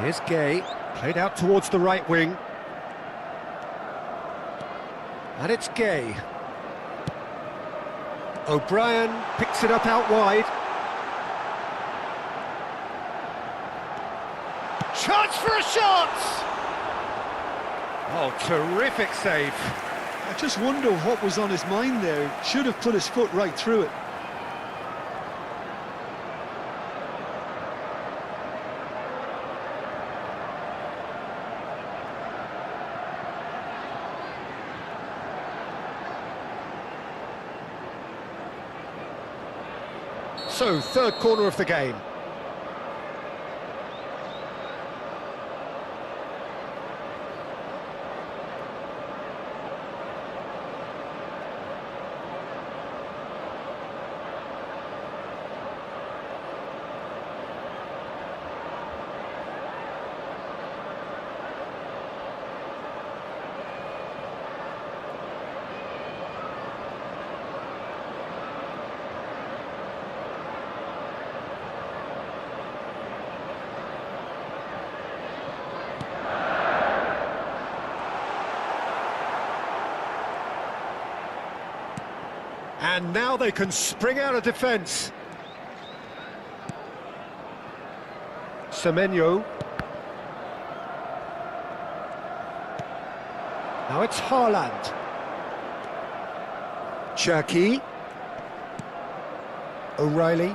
Here's Gay. Played out towards the right wing. And it's Gay. O'Brien picks it up out wide. Chance for a shot! Oh, terrific save. I just wonder what was on his mind there. Should have put his foot right through it. So, third corner of the game. And now they can spring out of defence. Semenyo. Now it's Haaland. Cherki. O'Reilly.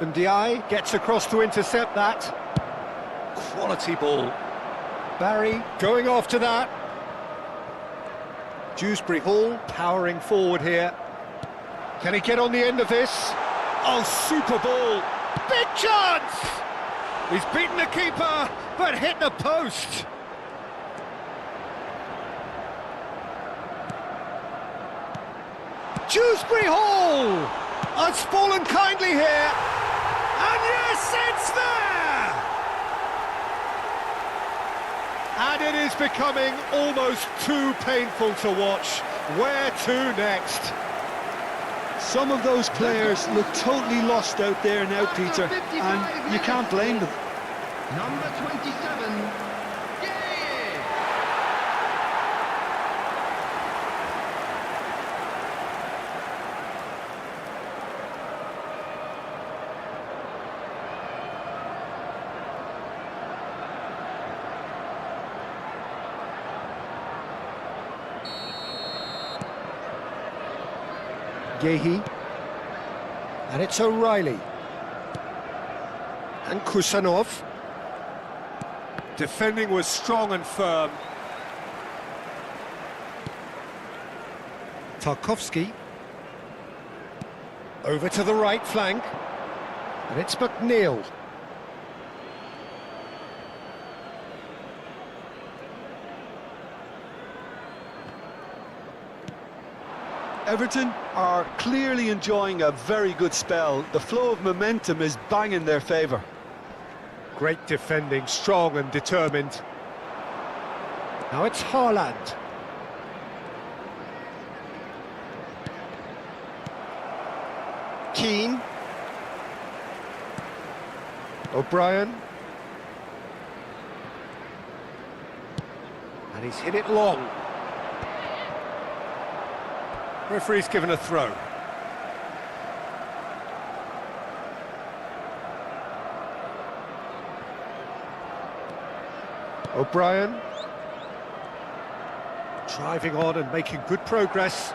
And Ndiaye gets across to intercept that. Quality ball. Barry going after that. Dewsbury Hall powering forward here. Can he get on the end of this? Oh, super ball! Big chance! He's beaten the keeper, but hit the post. Dewsbury Hall has fallen kindly here. And yes, it's there! And it is becoming almost too painful to watch. Where to next? Some of those players look totally lost out there now, Peter, and you can't blame them. Number 27, Gay! Yehi. And it's O'Reilly. And Kusanov. Defending was strong and firm. Tarkovsky. Over to the right flank. And it's McNeil. Everton are clearly enjoying a very good spell. The flow of momentum is bang in their favour. Great defending, strong and determined. Now it's Haaland. Keane. O'Brien. And he's hit it long. Referee's given a throw. O'Brien. Driving on and making good progress.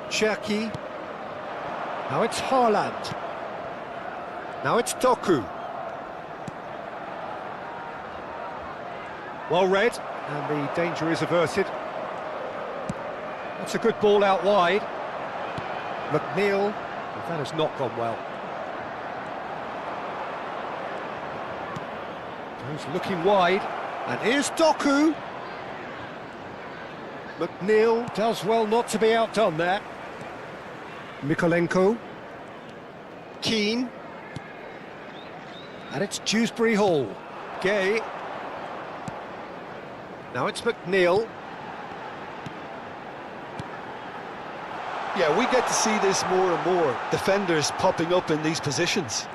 Cherki. Now it's Haaland. Now it's Doku. Well read, and the danger is averted. That's a good ball out wide. McNeil, but that has not gone well. He's looking wide, and here's Doku. McNeil does well not to be outdone there. Mikolenko. Keane. And it's Dewsbury Hall. Gay. Now it's McNeil. Yeah, we get to see this more and more. Defenders popping up in these positions.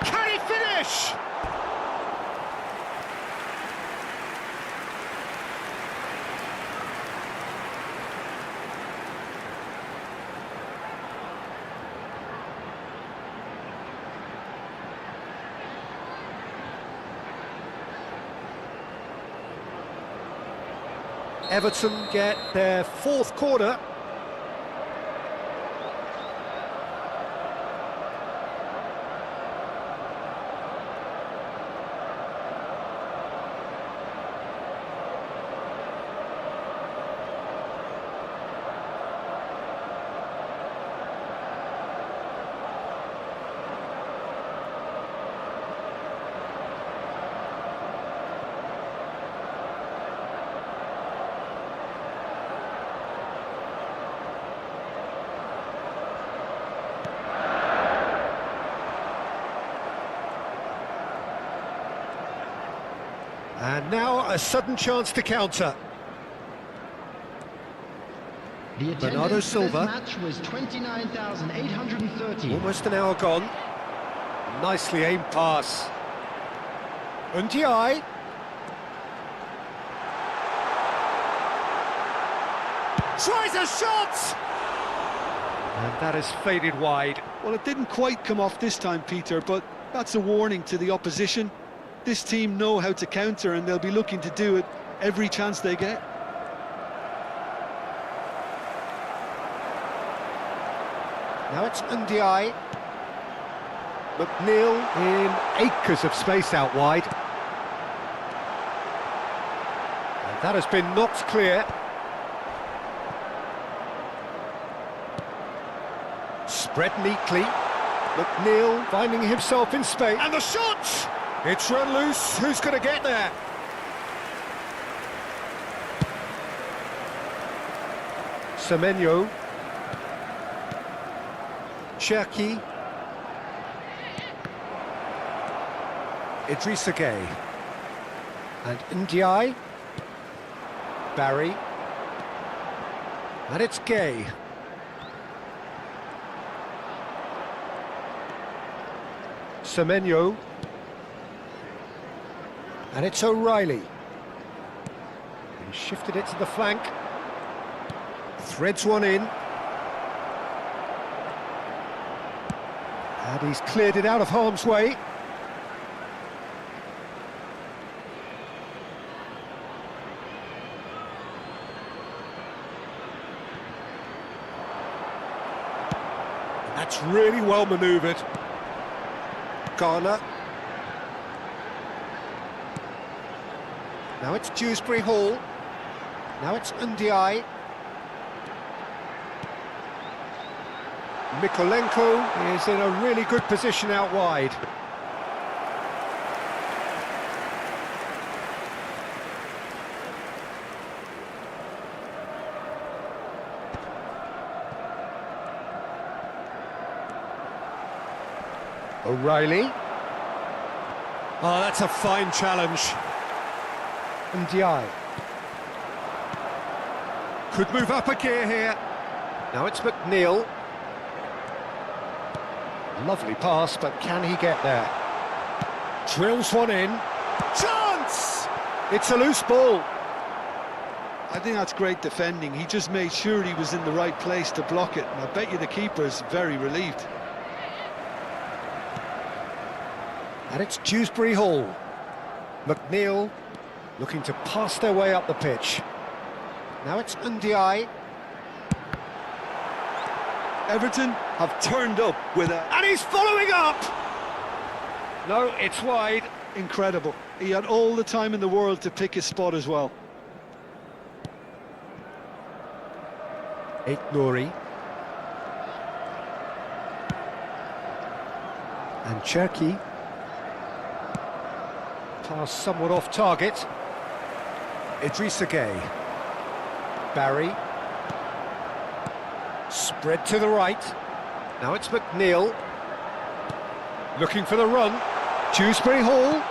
Can he finish? Everton get their fourth corner. And now a sudden chance to counter. The Bernardo attendance for this Silva. match was 29,830. Almost an hour gone. Nicely aimed pass. Ndiaye. Tries a shot! And that has faded wide. Well, it didn't quite come off this time, Peter, but that's a warning to the opposition. This team know how to counter, and they'll be looking to do it every chance they get. Now it's Ndiaye. McNeil in acres of space out wide. And that has been knocked clear. Spread neatly. McNeil finding himself in space. And the shot! It's run loose. Who's going to get there? Semenyo. Cherki. Idrissa Gueye. And Ndiaye. Barry. And it's Gueye. Semenyo. And it's O'Reilly. He shifted it to the flank. Threads one in. And he's cleared it out of harm's way. And that's really well manoeuvred. Garner. Now it's Dewsbury Hall. Now it's Ndiaye. Mikolenko is in a really good position out wide. O'Reilly. Oh, that's a fine challenge. Ndiaye. Could move up a gear here. Now it's McNeil. Lovely pass, but can he get there? Drills one in. Chance! It's a loose ball. I think that's great defending. He just made sure he was in the right place to block it, and I bet you the keeper's very relieved. And it's Dewsbury Hall. McNeil looking to pass their way up the pitch. Now it's Ndiaye. Everton have turned up with a... And he's following up! No, it's wide. Incredible. He had all the time in the world to pick his spot as well. Nouri. And Cherki. Pass somewhat off target. Idrissa Gueye. Barry. Spread to the right. Now it's McNeil. Looking for the run. Dewsbury Hall.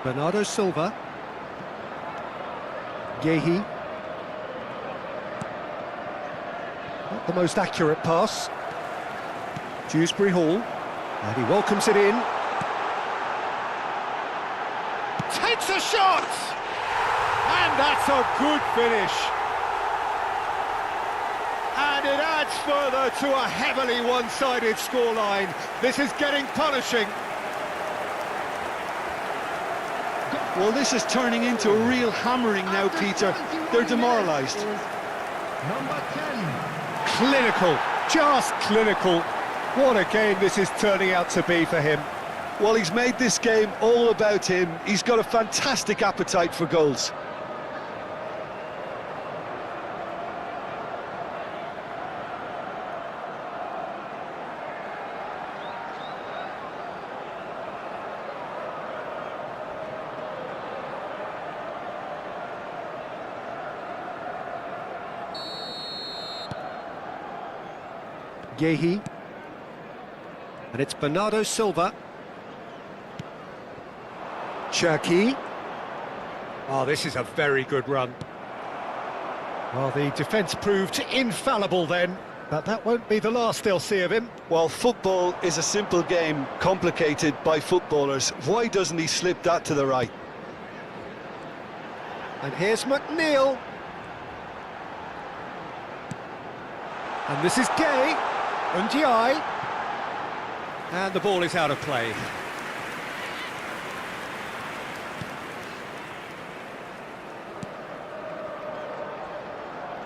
Bernardo Silva. Gueye. Not the most accurate pass. Dewsbury Hall, and he welcomes it in. Takes a shot! And that's a good finish. And it adds further to a heavily one-sided scoreline. This is getting punishing. Well, this is turning into a real hammering now, Peter. They're demoralised. Number 10. Clinical, just clinical. What a game this is turning out to be for him. Well, he's made this game all about him. He's got a fantastic appetite for goals. Gueye. And it's Bernardo Silva. Cherki. Oh, this is a very good run. Well, the defence proved infallible then, but that won't be the last they'll see of him. Well, football is a simple game, complicated by footballers. Why doesn't he slip that to the right? And here's McNeil. And this is Gueye. Ndiaye. And the ball is out of play.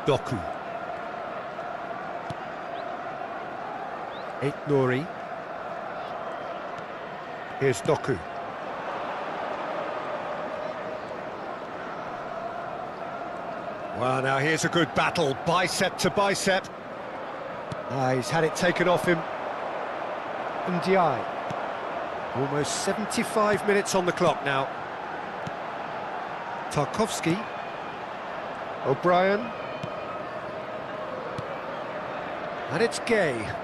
Doku. Nouri. Here's Doku. Well, now here's a good battle, bicep to bicep. He's had it taken off him. Ndiaye. Almost 75 minutes on the clock now. Tarkowski. O'Brien. And it's Gueye.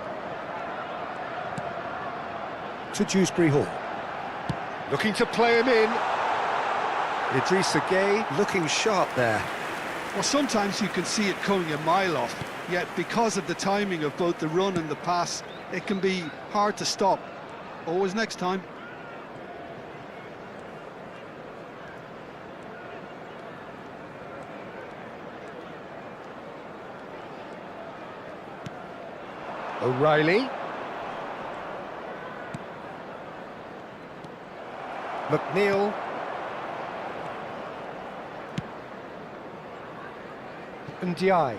To Dewsbury Hall. Looking to play him in. Idrissa Gueye looking sharp there. Well, sometimes you can see it coming a mile off, yet because of the timing of both the run and the pass, it can be hard to stop. Always next time. O'Reilly. McNeil. Ndiaye.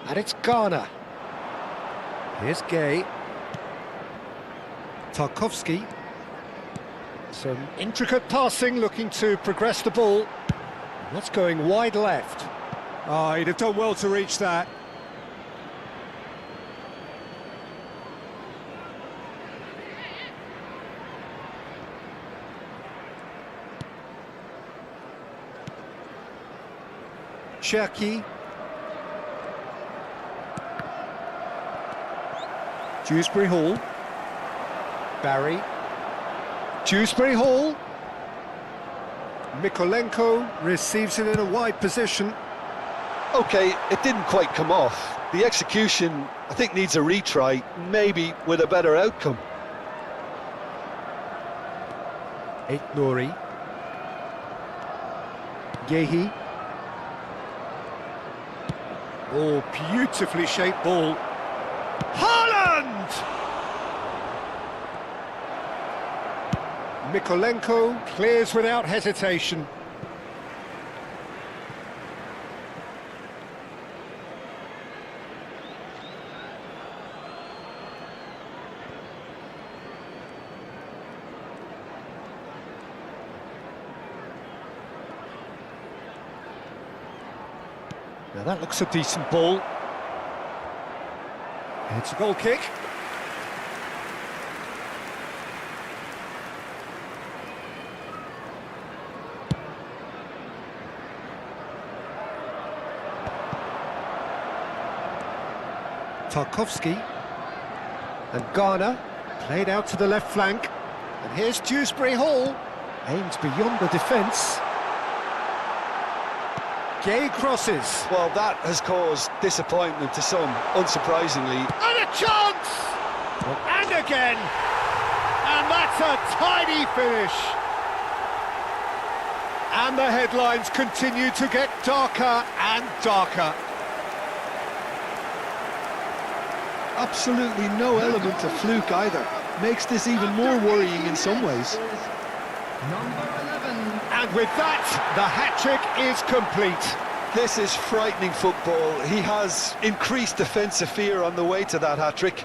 And it's Garner. Here's Gueye. Tarkowski. Some intricate passing, looking to progress the ball. That's going wide left. Oh, he'd have done well to reach that. Cherki. Dewsbury Hall. Barry. Dewsbury Hall. Mikolenko receives it in a wide position. Okay, it didn't quite come off. The execution, I think, needs a retry, maybe with a better outcome. Nori. Yehi. Oh, beautifully shaped ball. Haaland! Mikolenko clears without hesitation. Now that looks a decent ball. It's a goal kick. Tarkovsky. And Garner played out to the left flank. And here's Dewsbury Hall. Aims beyond the defence. Gay crosses. Well, that has caused disappointment to some, unsurprisingly. And a chance! And again! And that's a tidy finish! And the headlines continue to get darker and darker. Absolutely no element of fluke either. Makes this even more worrying in some ways. Number 11. And with that, the hat-trick is complete. This is frightening football. He has increased defensive fear on the way to that hat-trick.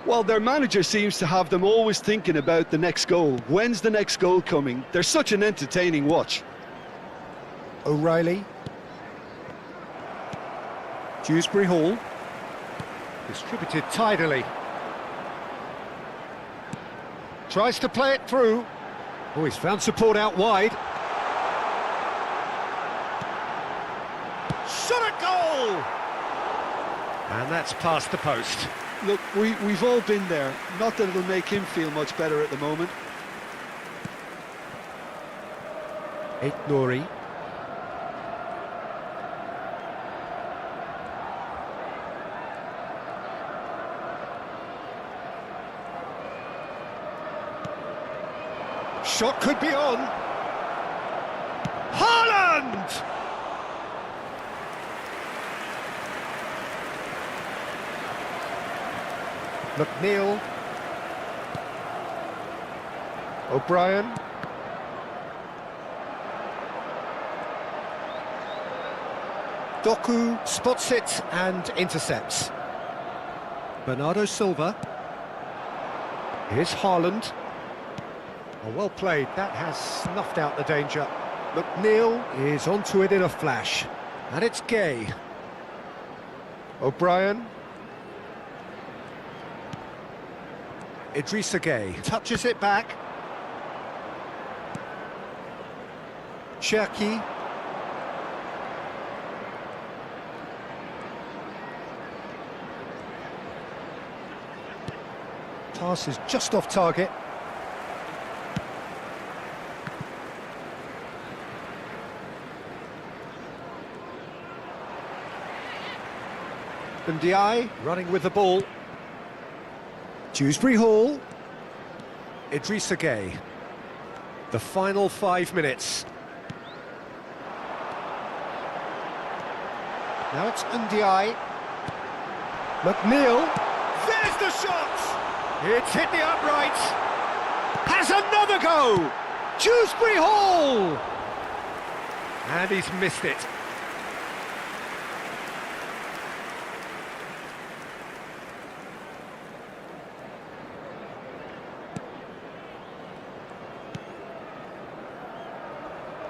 Well, their manager seems to have them always thinking about the next goal. When's the next goal coming? They're such an entertaining watch. O'Reilly. Dewsbury Hall. Distributed tidily. Tries to play it through. Oh, he's found support out wide. Shot a goal! And that's past the post. Look, we've all been there. Not that it'll make him feel much better at the moment. Nori. Shot could be on. Haaland! McNeil. O'Brien. Doku spots it and intercepts. Bernardo Silva. Here's Haaland. Oh, well played, that has snuffed out the danger. McNeil is onto it in a flash. And it's Gay. O'Brien. Idrissa Gay touches it back. Cherki. Pass is just off target. Ndiaye running with the ball. Dewsbury Hall. Idrissa Gay. The final 5 minutes. Now it's Ndiaye. McNeil, there's the shot! It's hit the uprights. Has another go! Dewsbury Hall! And he's missed it.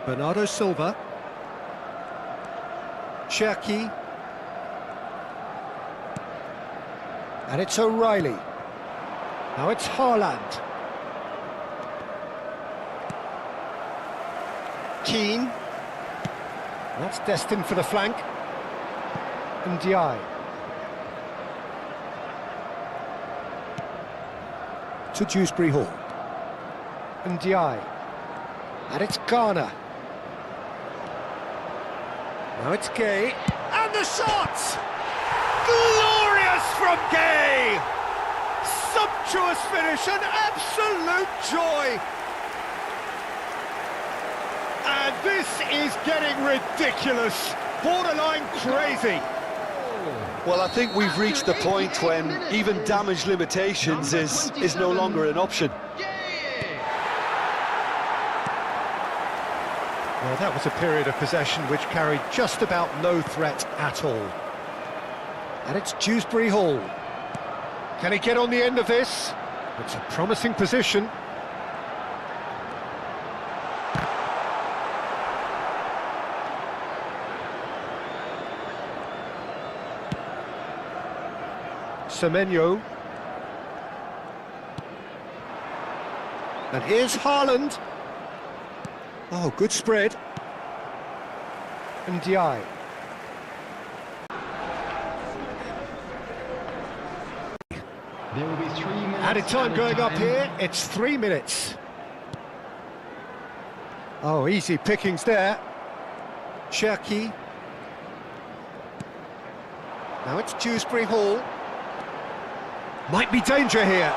Bernardo Silva. Cherki. And it's O'Reilly. Now it's Haaland. Keane. That's destined for the flank. And Ndiaye. To Dewsbury Hall. And Ndiaye. And it's Garner. Now it's Gay. And the shot! Glorious from Gay! Sumptuous finish, an absolute joy! And this is getting ridiculous, borderline crazy. Well, I think we've reached the point when even damage limitations is no longer an option. Well, that was a period of possession which carried just about no threat at all. And it's Dewsbury Hall. Can he get on the end of this? It's a promising position. Semenyo. And here's Haaland. Oh, good spread. And Ndiaye. There will be 3 minutes. Added time going up here, it's 3 minutes. Oh, easy pickings there. Cherki. Now it's Dewsbury Hall. Might be danger here.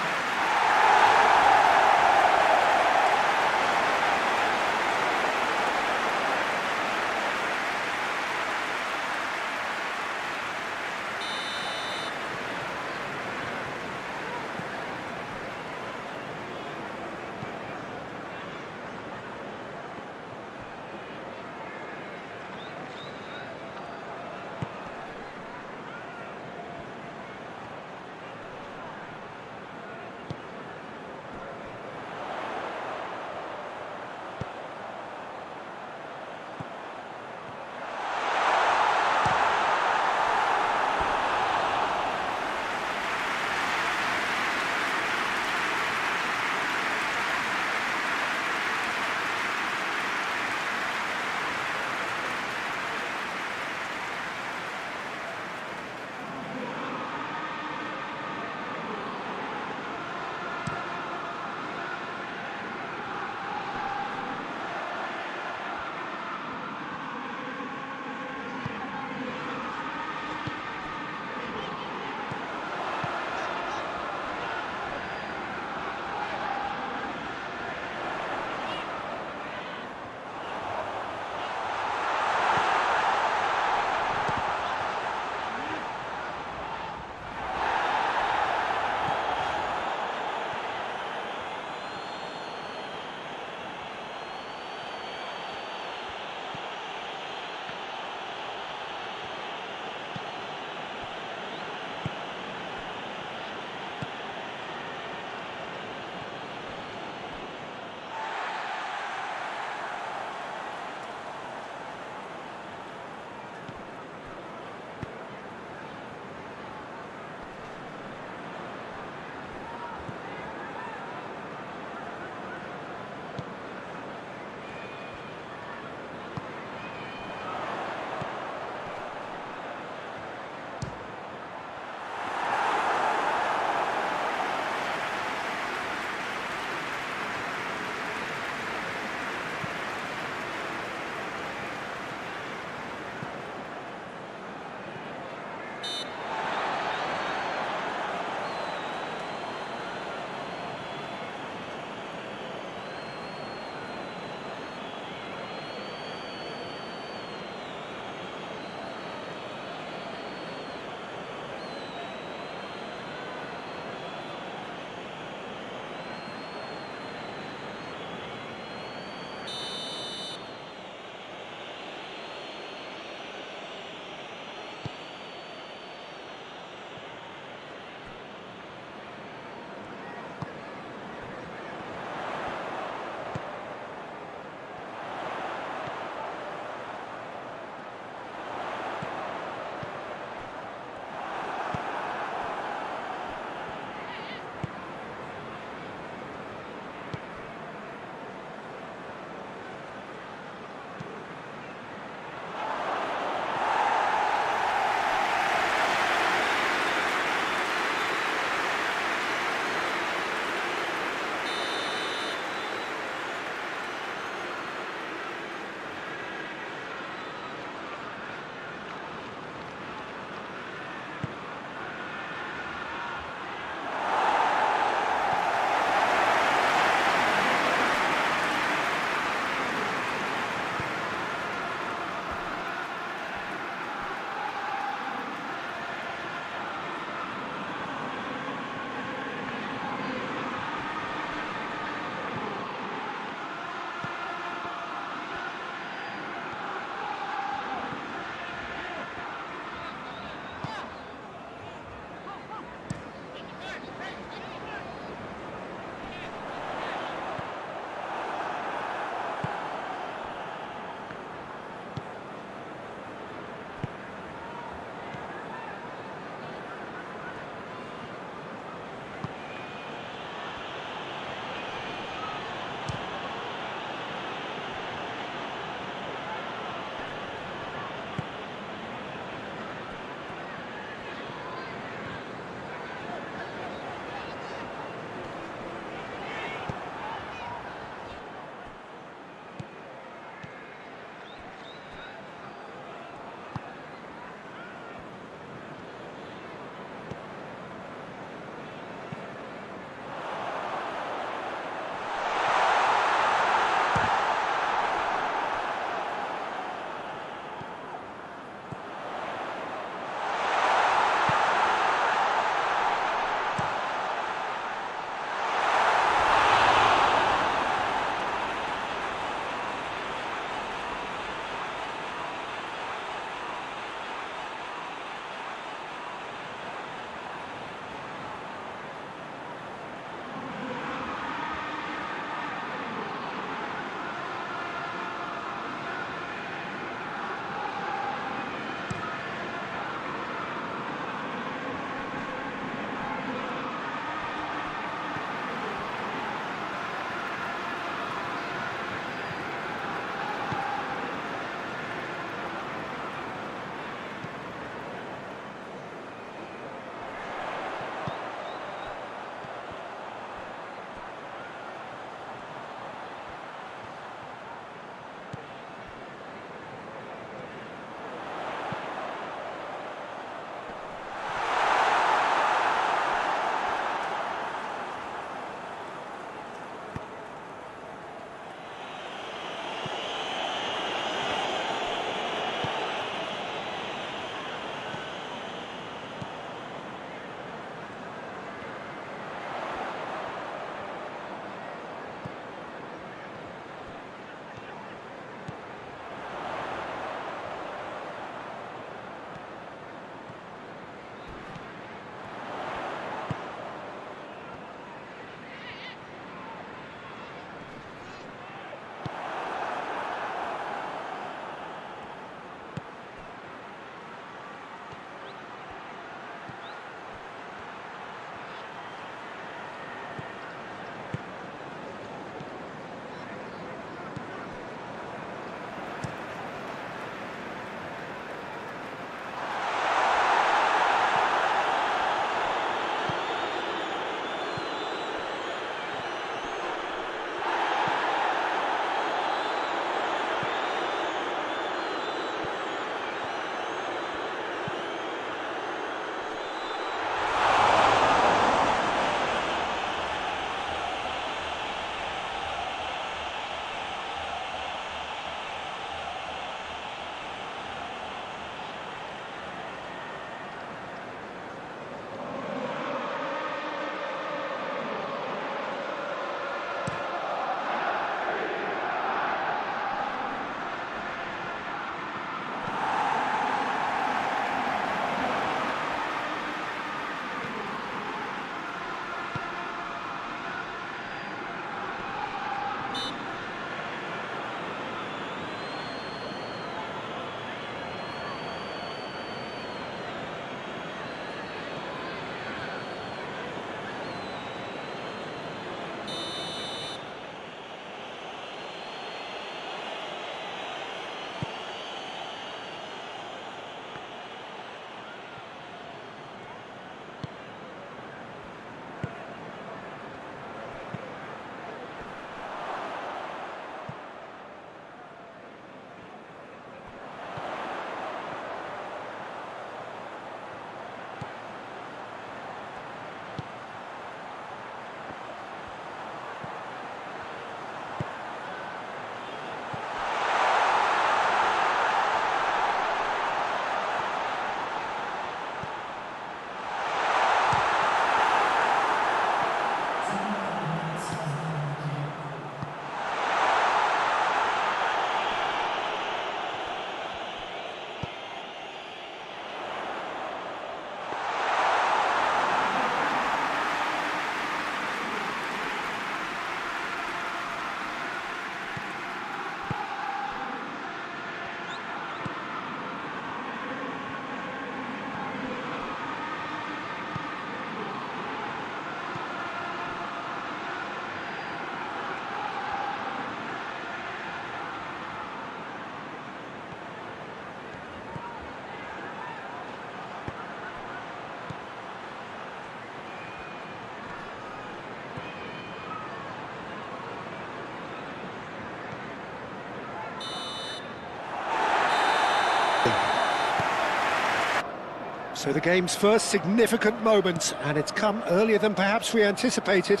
So the game's first significant moment, and it's come earlier than perhaps we anticipated.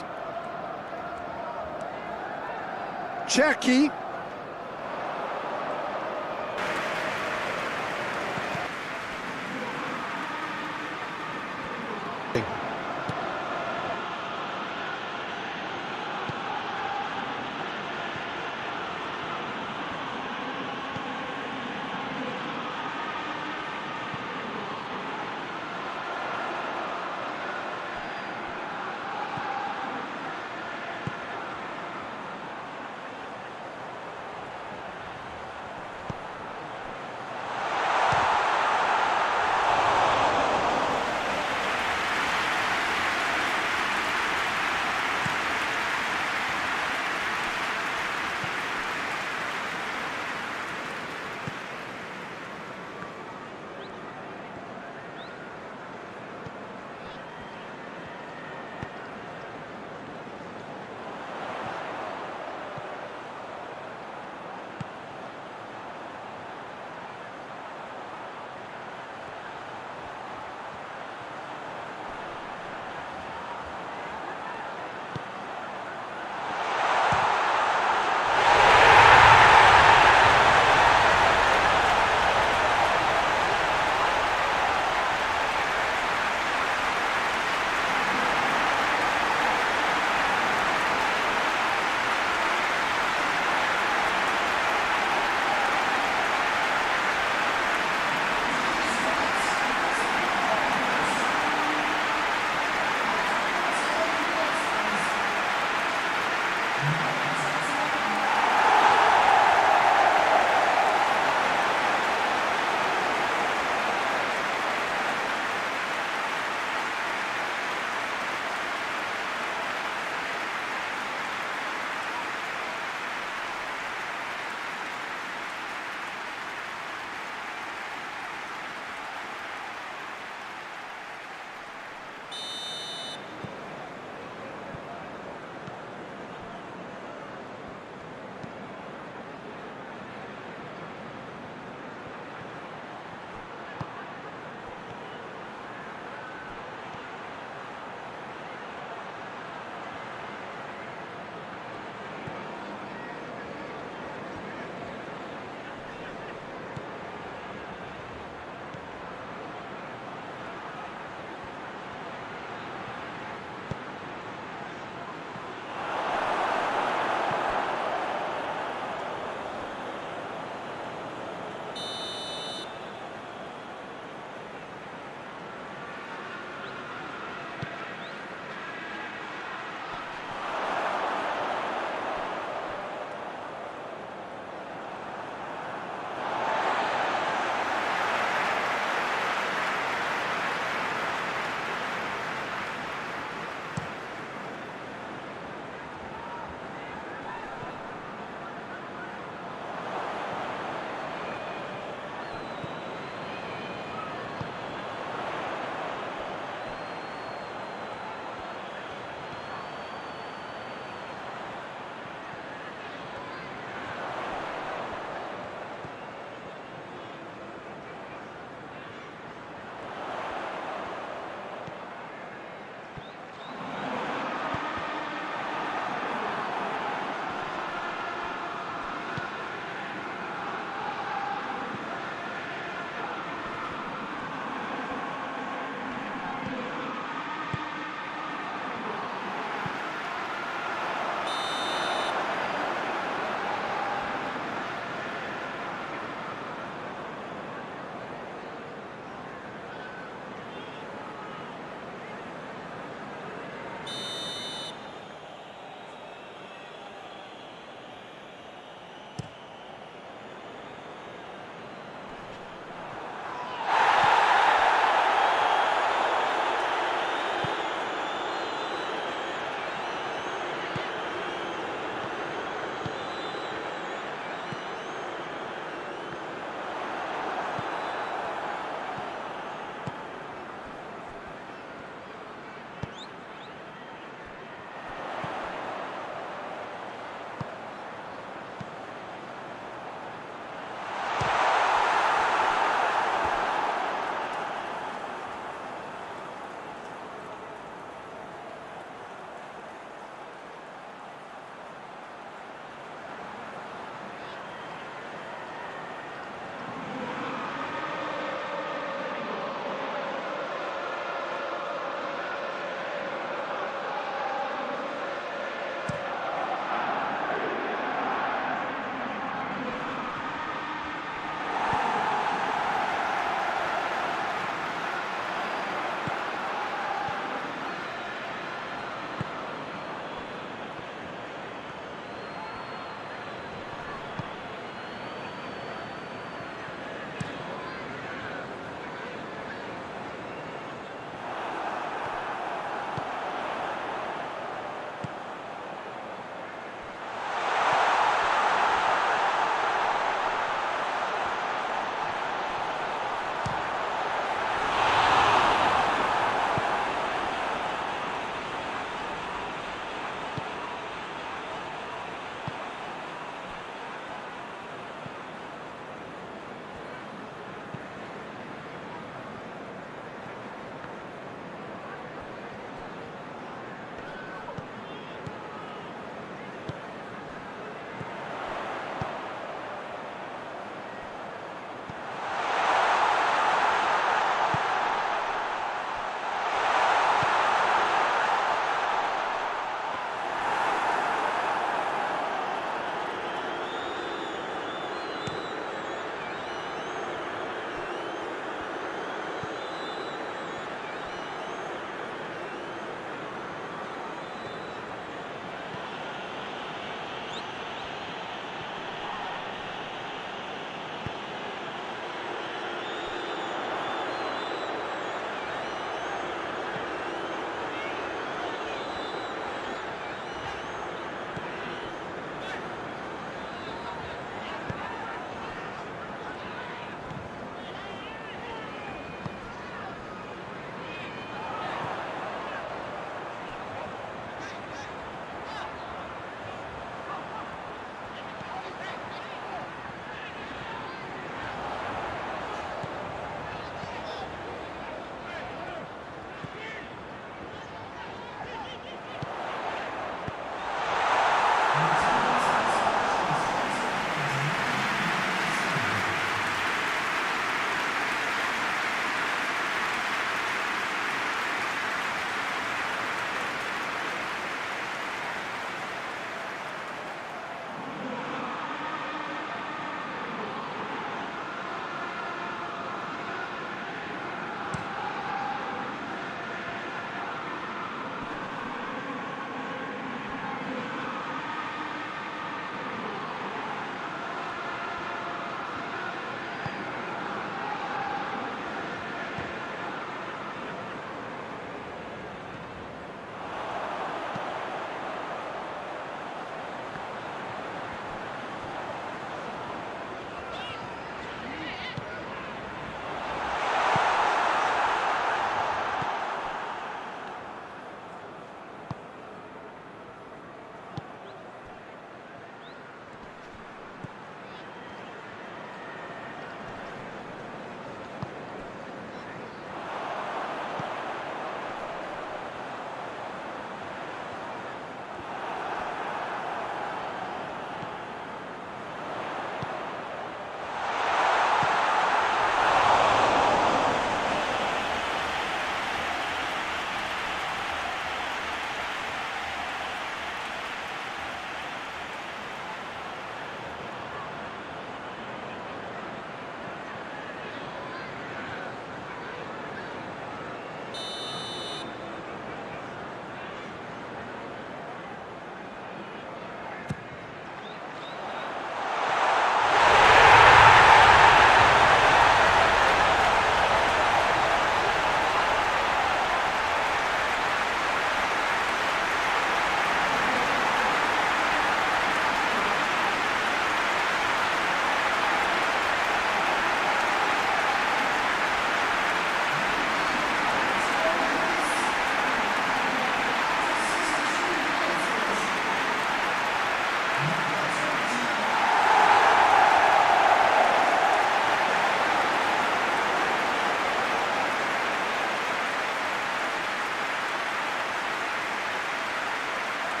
Cherki.